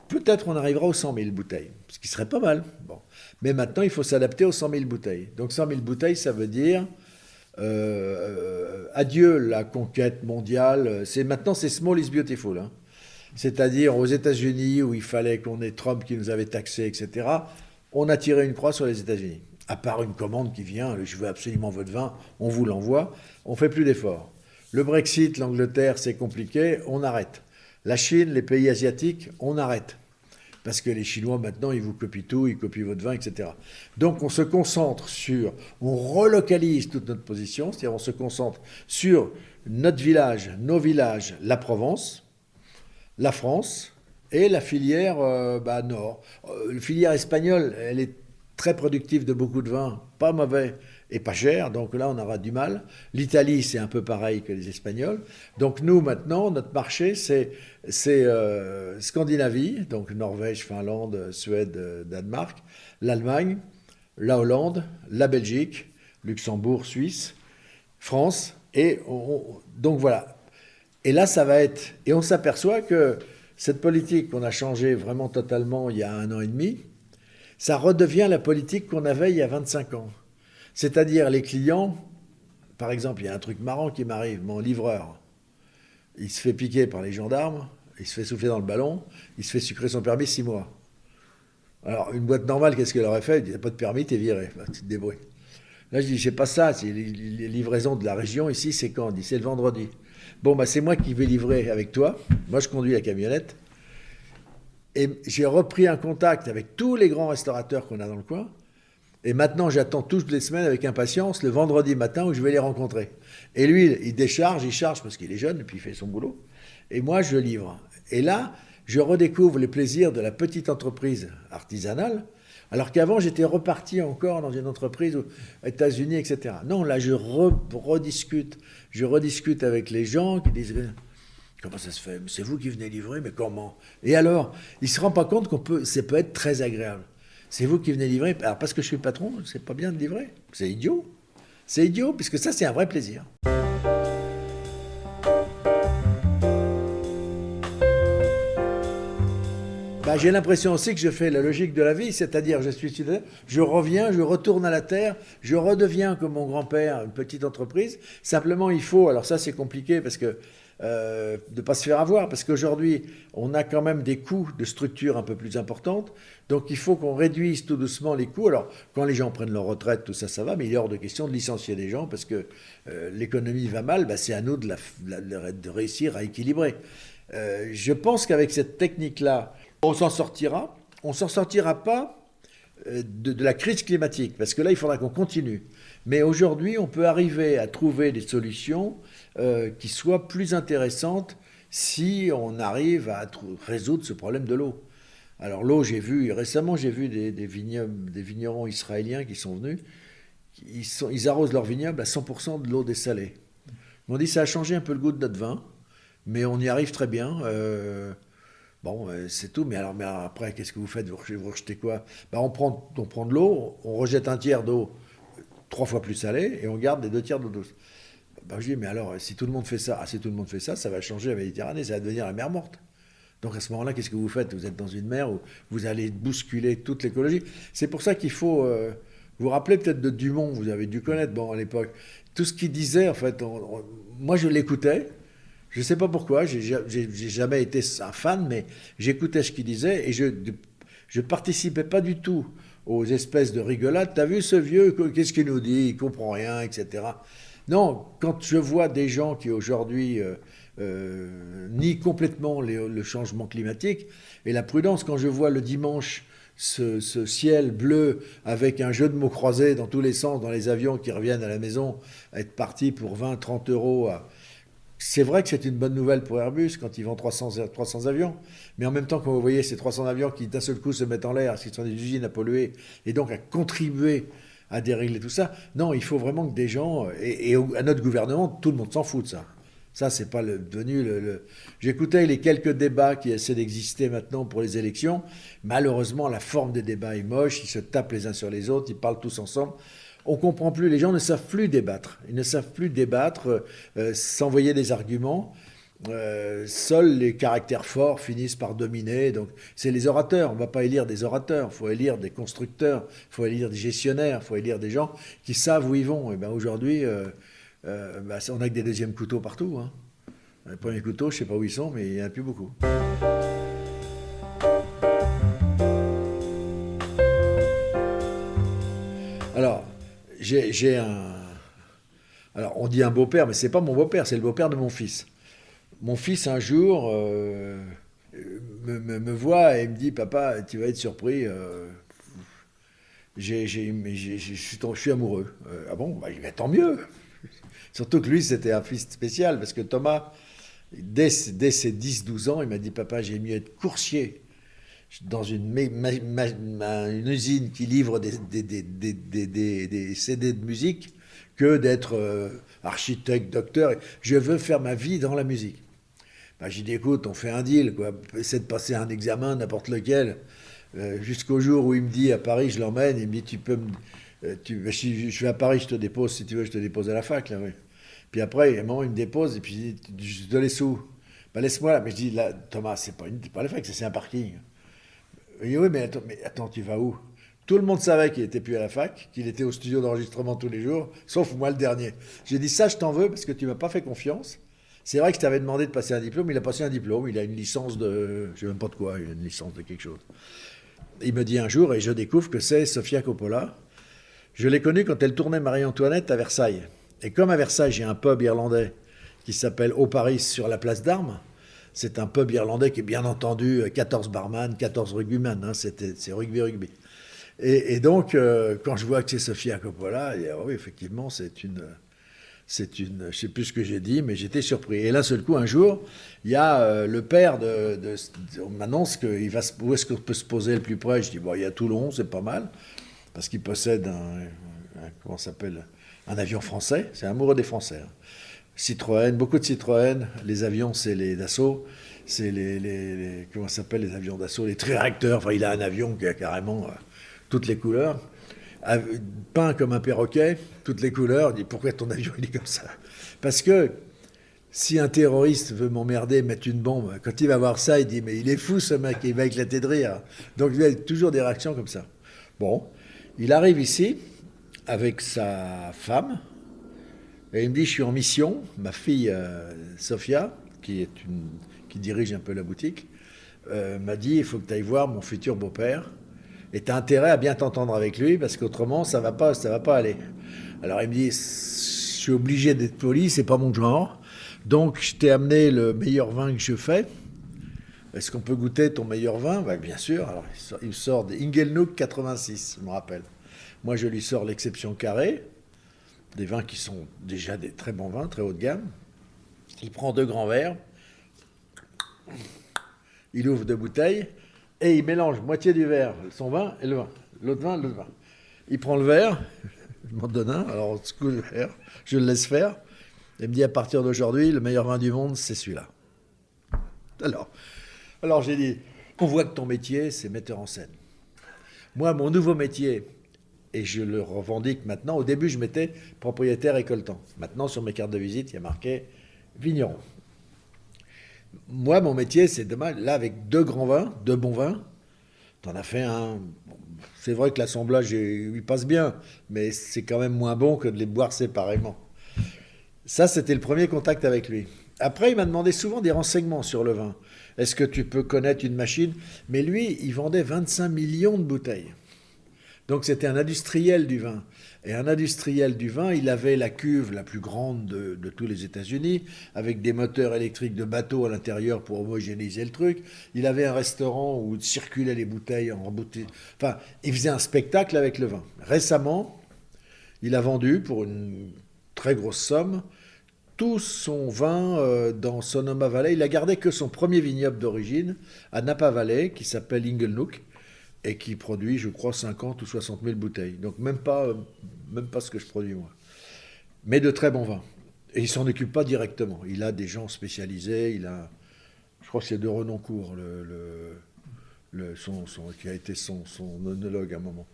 Peut-être on arrivera aux 100 000 bouteilles, ce qui serait pas mal. Bon. Mais maintenant, il faut s'adapter aux 100 000 bouteilles. Donc 100 000 bouteilles, ça veut dire... adieu la conquête mondiale. Maintenant, c'est small is beautiful. Hein. C'est-à-dire aux États-Unis, où il fallait qu'on ait Trump qui nous avait taxés, etc., on a tiré une croix sur les États-Unis. À part une commande qui vient, je veux absolument votre vin, on vous l'envoie, on ne fait plus d'efforts. Le Brexit, l'Angleterre, c'est compliqué, on arrête. La Chine, les pays asiatiques, on arrête. Parce que les Chinois, maintenant, ils vous copient tout, ils copient votre vin, etc. Donc on se concentre on relocalise toute notre position, c'est-à-dire on se concentre sur notre village, nos villages, la Provence, la France, et la filière nord. La filière espagnole, elle est très productive de beaucoup de vins, pas mauvais et pas cher, donc là on aura du mal. L'Italie, c'est un peu pareil que les Espagnols. Donc nous, maintenant, notre marché, c'est Scandinavie, donc Norvège, Finlande, Suède, Danemark, l'Allemagne, la Hollande, la Belgique, Luxembourg, Suisse, France, et donc voilà. Et là, ça va être... Et on s'aperçoit que cette politique qu'on a changée vraiment totalement il y a 1 an et demi, ça redevient la politique qu'on avait il y a 25 ans. C'est-à-dire les clients, par exemple, il y a un truc marrant qui m'arrive, mon livreur, il se fait piquer par les gendarmes, il se fait souffler dans le ballon, il se fait sucrer son permis 6 mois. Alors, une boîte normale, qu'est-ce qu'elle aurait fait? Il dit, t'as pas de permis, t'es viré. Bah, tu te débrouilles. Là, je dis, c'est pas ça. C'est les livraisons de la région ici, c'est quand? Il dit, c'est le vendredi. Bon, bah, c'est moi qui vais livrer avec toi. Moi, je conduis la camionnette. Et j'ai repris un contact avec tous les grands restaurateurs qu'on a dans le coin. Et maintenant, j'attends toutes les semaines avec impatience le vendredi matin où je vais les rencontrer. Et lui, il charge parce qu'il est jeune et puis il fait son boulot. Et moi, je livre. Et là, je redécouvre les plaisirs de la petite entreprise artisanale, alors qu'avant, j'étais reparti encore dans une entreprise aux États-Unis, etc. Non, là, rediscute. Je rediscute avec les gens qui disent comment ça se fait? C'est vous qui venez livrer, mais comment? Et alors, il ne se rend pas compte ça peut être très agréable. C'est vous qui venez livrer. Alors, parce que je suis patron, c'est pas bien de livrer. C'est idiot. C'est idiot, puisque ça, c'est un vrai plaisir. Bah, j'ai l'impression aussi que je fais la logique de la vie, c'est-à-dire je suis citoyen, je reviens, je retourne à la terre, je redeviens comme mon grand-père, une petite entreprise. Simplement, il faut, alors ça c'est compliqué parce que de ne pas se faire avoir, parce qu'aujourd'hui, on a quand même des coûts de structure un peu plus importantes, donc il faut qu'on réduise tout doucement les coûts. Alors, quand les gens prennent leur retraite, tout ça, ça va, mais il est hors de question de licencier des gens, parce que l'économie va mal, bah, c'est à nous de réussir à équilibrer. Je pense qu'avec cette technique-là, on s'en sortira. On ne s'en sortira pas de la crise climatique, parce que là, il faudra qu'on continue. Mais aujourd'hui, on peut arriver à trouver des solutions qui soient plus intéressantes si on arrive à résoudre ce problème de l'eau. Alors l'eau, récemment, j'ai vu des vignerons israéliens qui sont venus, ils arrosent leur vignoble à 100% de l'eau dessalée. Ils m'ont dit, ça a changé un peu le goût de notre vin, mais on y arrive très bien. Bon, c'est tout, mais alors après, qu'est-ce que vous faites? Vous rejetez quoi? Bah, on prend de l'eau, on rejette un tiers d'eau 3 fois plus salée, et on garde les 2 tiers d'eau douce. Bah, je dis, mais alors, si tout le monde fait ça, ça va changer la Méditerranée, ça va devenir la mer morte. Donc à ce moment-là, qu'est-ce que vous faites? Vous êtes dans une mer où vous allez bousculer toute l'écologie. C'est pour ça qu'il faut vous rappeler peut-être de Dumont, vous avez dû connaître, bon, à l'époque. Tout ce qu'il disait, en fait, moi je l'écoutais. Je ne sais pas pourquoi, j'ai jamais été un fan, mais j'écoutais ce qu'il disait et je participais pas du tout aux espèces de rigolades. T'as vu ce vieux, qu'est-ce qu'il nous dit? Il comprend rien, etc. Non, quand je vois des gens qui aujourd'hui nient complètement le changement climatique et la prudence, quand je vois le dimanche ce ciel bleu avec un jeu de mots croisés dans tous les sens, dans les avions qui reviennent à la maison, à être partis pour 20, 30 euros. C'est vrai que c'est une bonne nouvelle pour Airbus quand ils vendent 300 avions, mais en même temps, quand vous voyez ces 300 avions qui d'un seul coup se mettent en l'air, parce qu'ils sont des usines à polluer, et donc à contribuer à dérégler tout ça, non, il faut vraiment que des gens, et à notre gouvernement, tout le monde s'en fout de ça. Ça, c'est pas devenu J'écoutais les quelques débats qui essaient d'exister maintenant pour les élections. Malheureusement, la forme des débats est moche, ils se tapent les uns sur les autres, ils parlent tous ensemble. On ne comprend plus, les gens ne savent plus débattre. Ils ne savent plus débattre, s'envoyer des arguments. Seuls les caractères forts finissent par dominer. Donc, c'est les orateurs. On ne va pas élire des orateurs. Il faut élire des constructeurs. Il faut élire des gestionnaires. Il faut élire des gens qui savent où ils vont. Et ben aujourd'hui, on n'a que des deuxièmes couteaux partout. Hein. Les premiers couteaux, je ne sais pas où ils sont, mais il n'y en a plus beaucoup. Alors, j'ai un... Alors, on dit un beau-père, mais c'est pas mon beau-père, c'est le beau-père de mon fils. Mon fils, un jour, me voit et me dit, papa, tu vas être surpris, je suis amoureux. Ah bon, bah, tant mieux. Surtout que lui, c'était un fils spécial, parce que Thomas, dès ses 10-12 ans, il m'a dit, papa, j'ai mieux être coursier dans une usine qui livre des CD de musique que d'être architecte, docteur. Je veux faire ma vie dans la musique. Ben, j'ai dit, écoute, on fait un deal, quoi. Essaie de passer un examen, n'importe lequel, jusqu'au jour où il me dit, à Paris, je l'emmène, il me dit, tu peux me... si je vais à Paris, je te dépose, si tu veux, je te dépose à la fac, là, oui. Puis après, à un moment, il me dépose, et puis il dit, je te les sous. Ben, laisse-moi là. Mais je dis, là, Thomas, c'est pas la fac, c'est un parking. Il dit, oui, mais attends, tu vas où? Tout le monde savait qu'il n'était plus à la fac, qu'il était au studio d'enregistrement tous les jours, sauf moi le dernier. J'ai dit, ça, je t'en veux parce que tu ne m'as pas fait confiance. C'est vrai que je t'avais demandé de passer un diplôme, il a passé un diplôme, il a une licence de... je ne sais même pas de quoi, il a une licence de quelque chose. Il me dit un jour, et je découvre que c'est Sofia Coppola. Je l'ai connue quand elle tournait Marie-Antoinette à Versailles. Et comme à Versailles, j'ai un pub irlandais qui s'appelle Au Paris sur la place d'Armes. C'est un pub irlandais qui est bien entendu 14 barman, 14 rugbyman. Hein, c'est rugby. Et donc, quand je vois que c'est Sofia Coppola, et, oui, effectivement, c'est une, je ne sais plus ce que j'ai dit, mais j'étais surpris. Et là, seul coup, un jour, il y a le père on m'annonce où est-ce qu'on peut se poser le plus près. Je dis, bon, il y a Toulon, c'est pas mal, parce qu'il possède comment ça s'appelle, un avion français. C'est amoureux des Français. Hein. Citroën, beaucoup de Citroën. Les avions, c'est les Dassault. C'est comment ça s'appelle, les avions Dassault, les triréacteurs. Enfin, il a un avion qui a carrément toutes les couleurs. Peint comme un perroquet, toutes les couleurs. Il dit, pourquoi ton avion il est comme ça? Parce que si un terroriste veut m'emmerder, mettre une bombe, quand il va voir ça, il dit, mais il est fou ce mec, il va éclater de rire. Donc il a toujours des réactions comme ça. Bon, il arrive ici avec sa femme, et il me dit, je suis en mission. Ma fille, Sophia, qui dirige un peu la boutique, m'a dit, il faut que tu ailles voir mon futur beau-père. Et tu as intérêt à bien t'entendre avec lui, parce qu'autrement, ça va pas aller. Alors il me dit, je suis obligé d'être poli, c'est pas mon genre. Donc je t'ai amené le meilleur vin que je fais. Est-ce qu'on peut goûter ton meilleur vin? Ben, bien sûr. Alors il sort des Ingelnook 86, je me rappelle. Moi, je lui sors l'exception carrée, des vins qui sont déjà des très bons vins, très haut de gamme. Il prend 2 grands verres, il ouvre 2 bouteilles, et il mélange moitié du verre, son vin et le vin. L'autre vin. Il prend le verre, je m'en donne un, alors on secoue le verre, je le laisse faire. Il me dit, à partir d'aujourd'hui, le meilleur vin du monde, c'est celui-là. Alors j'ai dit, on voit que ton métier, c'est metteur en scène. Moi, mon nouveau métier, et je le revendique maintenant, au début, je mettais propriétaire récoltant. Maintenant, sur mes cartes de visite, il y a marqué vigneron. Moi, mon métier, c'est demain, là, avec 2 grands vins, 2 bons vins, t'en as fait un. C'est vrai que l'assemblage, il passe bien, mais c'est quand même moins bon que de les boire séparément. Ça, c'était le premier contact avec lui. Après, il m'a demandé souvent des renseignements sur le vin. Est-ce que tu peux connaître une machine? Mais lui, il vendait 25 millions de bouteilles. Donc, c'était un industriel du vin. Et un industriel du vin, il avait la cuve la plus grande de tous les États-Unis, avec des moteurs électriques de bateau à l'intérieur pour homogénéiser le truc. Il avait un restaurant où circulaient les bouteilles en bouteilles. Enfin, il faisait un spectacle avec le vin. Récemment, il a vendu pour une très grosse somme tout son vin dans Sonoma Valley. Il a gardé que son premier vignoble d'origine à Napa Valley, qui s'appelle Inglenook, et qui produit, je crois, 50 ou 60 000 bouteilles. Donc même pas ce que je produis moi. Mais de très bons vins. Et il s'en occupe pas directement. Il a des gens spécialisés. Je crois que c'est de Renoncourt, qui a été son onologue à un moment.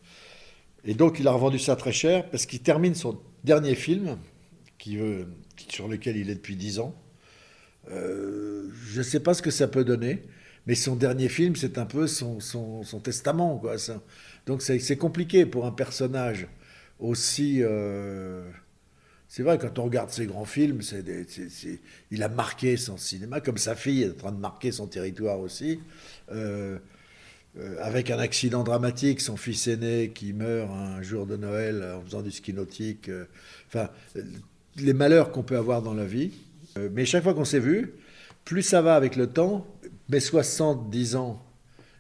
Et donc il a revendu ça très cher, parce qu'il termine son dernier film, sur lequel il est depuis 10 ans. Je ne sais pas ce que ça peut donner. Mais son dernier film, c'est un peu son testament, quoi. Donc c'est compliqué pour un personnage aussi. C'est vrai, quand on regarde ses grands films, il a marqué son cinéma, comme sa fille est en train de marquer son territoire aussi. Avec un accident dramatique, son fils aîné qui meurt un jour de Noël en faisant du ski nautique. Enfin, les malheurs qu'on peut avoir dans la vie. Mais chaque fois qu'on s'est vu, plus ça va avec le temps. Mais 70 ans,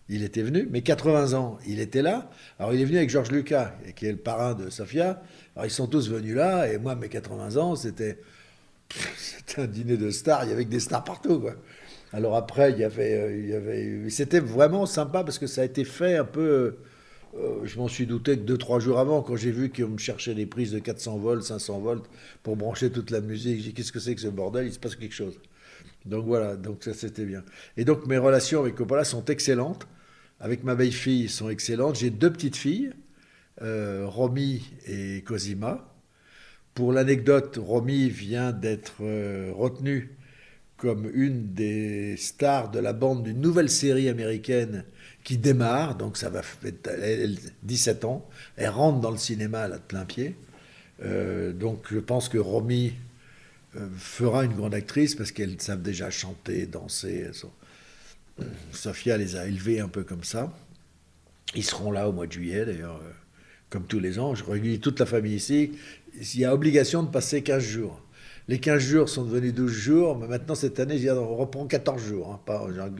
il était venu, mais 80 ans, il était là. Alors il est venu avec Georges Lucas, qui est le parrain de Sofia. Alors ils sont tous venus là, et moi, mes 80 ans, c'était un dîner de stars, il y avait que des stars partout, quoi. Alors après, c'était vraiment sympa, parce que ça a été fait un peu... je m'en suis douté que 2-3 jours avant, quand j'ai vu qu'on me cherchait des prises de 400 volts, 500 volts, pour brancher toute la musique. J'ai dit, qu'est-ce que c'est que ce bordel? Il se passe quelque chose. Donc voilà, donc ça c'était bien. Et donc mes relations avec Coppola sont excellentes. Avec ma belle-fille, sont excellentes. J'ai 2 petites filles, Romy et Cosima. Pour l'anecdote, Romy vient d'être retenue comme une des stars de la bande d'une nouvelle série américaine qui démarre. Donc ça va faire 17 ans. Elle rentre dans le cinéma là, de plein pied. Donc je pense que Romy fera une grande actrice, parce qu'elles savent déjà chanter, danser. Sofia les a élevées un peu comme ça. Ils seront là au mois de juillet, d'ailleurs, comme tous les ans. Je réunis toute la famille ici. Il y a obligation de passer 15 jours. Les 15 jours sont devenus 12 jours, mais maintenant, cette année, on reprend 14 jours. Hein,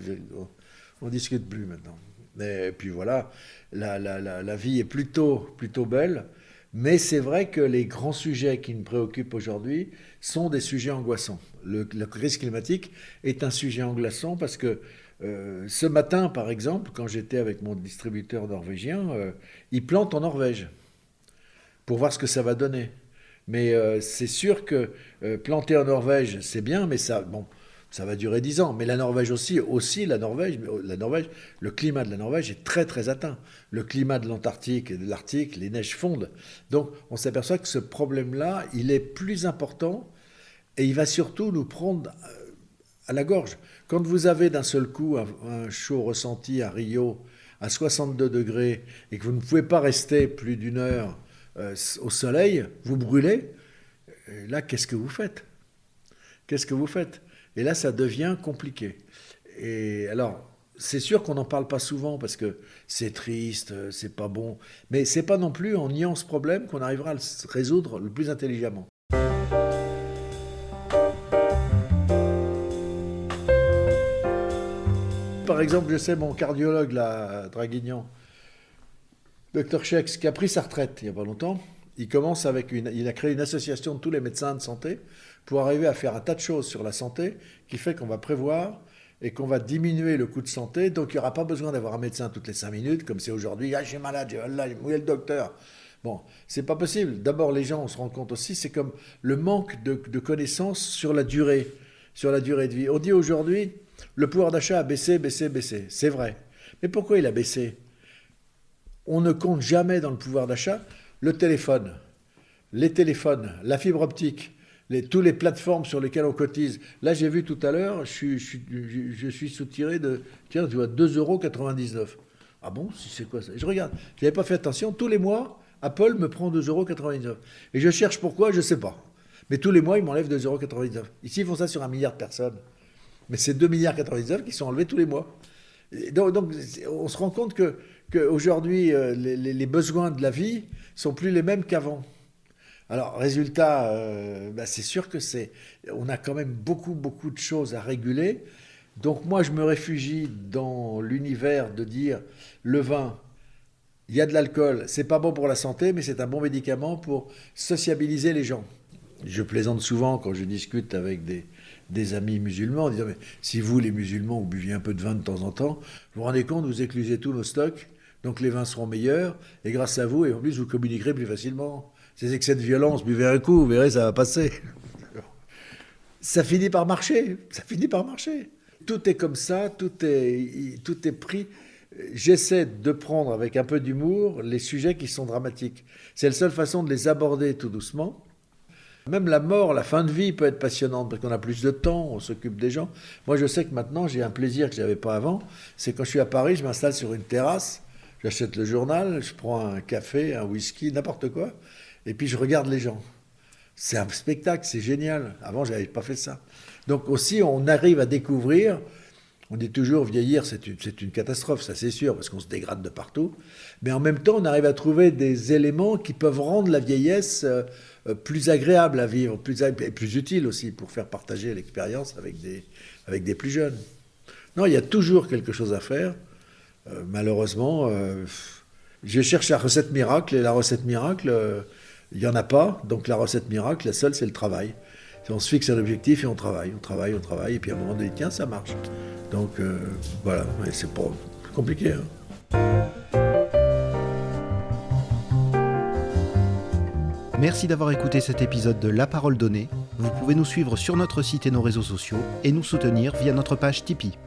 on ne discute plus maintenant. Et puis voilà, la vie est plutôt belle. Mais c'est vrai que les grands sujets qui nous préoccupent aujourd'hui sont des sujets angoissants. La crise climatique est un sujet angoissant parce que ce matin, par exemple, quand j'étais avec mon distributeur norvégien, il plante en Norvège pour voir ce que ça va donner. Mais c'est sûr que planter en Norvège, c'est bien, mais ça va durer 10 ans. Mais la Norvège aussi la Norvège, le climat de la Norvège est très très atteint. Le climat de l'Antarctique et de l'Arctique, les neiges fondent. Donc on s'aperçoit que ce problème-là, il est plus important et il va surtout nous prendre à la gorge. Quand vous avez d'un seul coup un chaud ressenti à Rio à 62 degrés et que vous ne pouvez pas rester plus d'une heure au soleil, vous brûlez. Et là, qu'est-ce que vous faites? Qu'est-ce que vous faites? Et là, ça devient compliqué. Et alors, c'est sûr qu'on n'en parle pas souvent parce que c'est triste, c'est pas bon. Mais c'est pas non plus en niant ce problème qu'on arrivera à le résoudre le plus intelligemment. Par exemple, je sais mon cardiologue, là, à Draguignan, Dr Chex, qui a pris sa retraite il n'y a pas longtemps, il a créé une association de tous les médecins de santé pour arriver à faire un tas de choses sur la santé qui fait qu'on va prévoir et qu'on va diminuer le coût de santé. Donc il n'y aura pas besoin d'avoir un médecin toutes les 5 minutes comme c'est aujourd'hui. Ah, je suis malade, où est le docteur? Bon, c'est pas possible. D'abord, les gens, on se rend compte aussi, c'est comme le manque de connaissances sur la durée de vie. On dit aujourd'hui, le pouvoir d'achat a baissé. C'est vrai. Mais pourquoi il a baissé? On ne compte jamais dans le pouvoir d'achat le téléphone, les téléphones, la fibre optique, toutes les plateformes sur lesquelles on cotise. Là, j'ai vu tout à l'heure, je suis soutiré de, tiens, tu vois, 2,99 €. Ah bon, c'est quoi ça? Je regarde, je n'avais pas fait attention. Tous les mois, Apple me prend 2,99 €. Et je cherche pourquoi, je ne sais pas. Mais tous les mois, ils m'enlèvent 2,99 €. Ici, ils font ça sur 1 milliard de personnes. Mais c'est 2,99 € qui sont enlevés tous les mois. Et donc, on se rend compte qu'aujourd'hui, les besoins de la vie sont plus les mêmes qu'avant. Alors, résultat, c'est sûr que on a quand même beaucoup de choses à réguler. Donc moi, je me réfugie dans l'univers de dire, le vin, il y a de l'alcool, c'est pas bon pour la santé, mais c'est un bon médicament pour sociabiliser les gens. Je plaisante souvent quand je discute avec des amis musulmans en disant, mais si vous, les musulmans, vous buviez un peu de vin de temps en temps, vous vous rendez compte, vous éclusez tous nos stocks, donc les vins seront meilleurs, et grâce à vous, et en plus, vous communiquerez plus facilement. C'est excès de violence, buvez un coup, vous verrez, ça va passer. Ça finit par marcher. Tout est comme ça, tout est pris. J'essaie de prendre avec un peu d'humour les sujets qui sont dramatiques. C'est la seule façon de les aborder tout doucement. Même la mort, la fin de vie peut être passionnante parce qu'on a plus de temps, on s'occupe des gens. Moi, je sais que maintenant, j'ai un plaisir que je n'avais pas avant. C'est quand je suis à Paris, je m'installe sur une terrasse, j'achète le journal, je prends un café, un whisky, n'importe quoi, et puis je regarde les gens. C'est un spectacle, c'est génial. Avant, je n'avais pas fait ça. Donc aussi, on arrive à découvrir. On dit toujours, vieillir, c'est une catastrophe, ça c'est sûr, parce qu'on se dégrade de partout. Mais en même temps, on arrive à trouver des éléments qui peuvent rendre la vieillesse plus agréable à vivre, plus utile aussi pour faire partager l'expérience avec des plus jeunes. Non, il y a toujours quelque chose à faire. Malheureusement, je cherche la recette miracle, et la recette miracle, il n'y en a pas. Donc la recette miracle, la seule, c'est le travail. On se fixe un objectif et on travaille, et puis à un moment donné, tiens, ça marche. Donc voilà, mais c'est pas compliqué.
Merci d'avoir écouté cet épisode de La Parole Donnée. Vous pouvez nous suivre sur notre site et nos réseaux sociaux et nous soutenir via notre page Tipeee.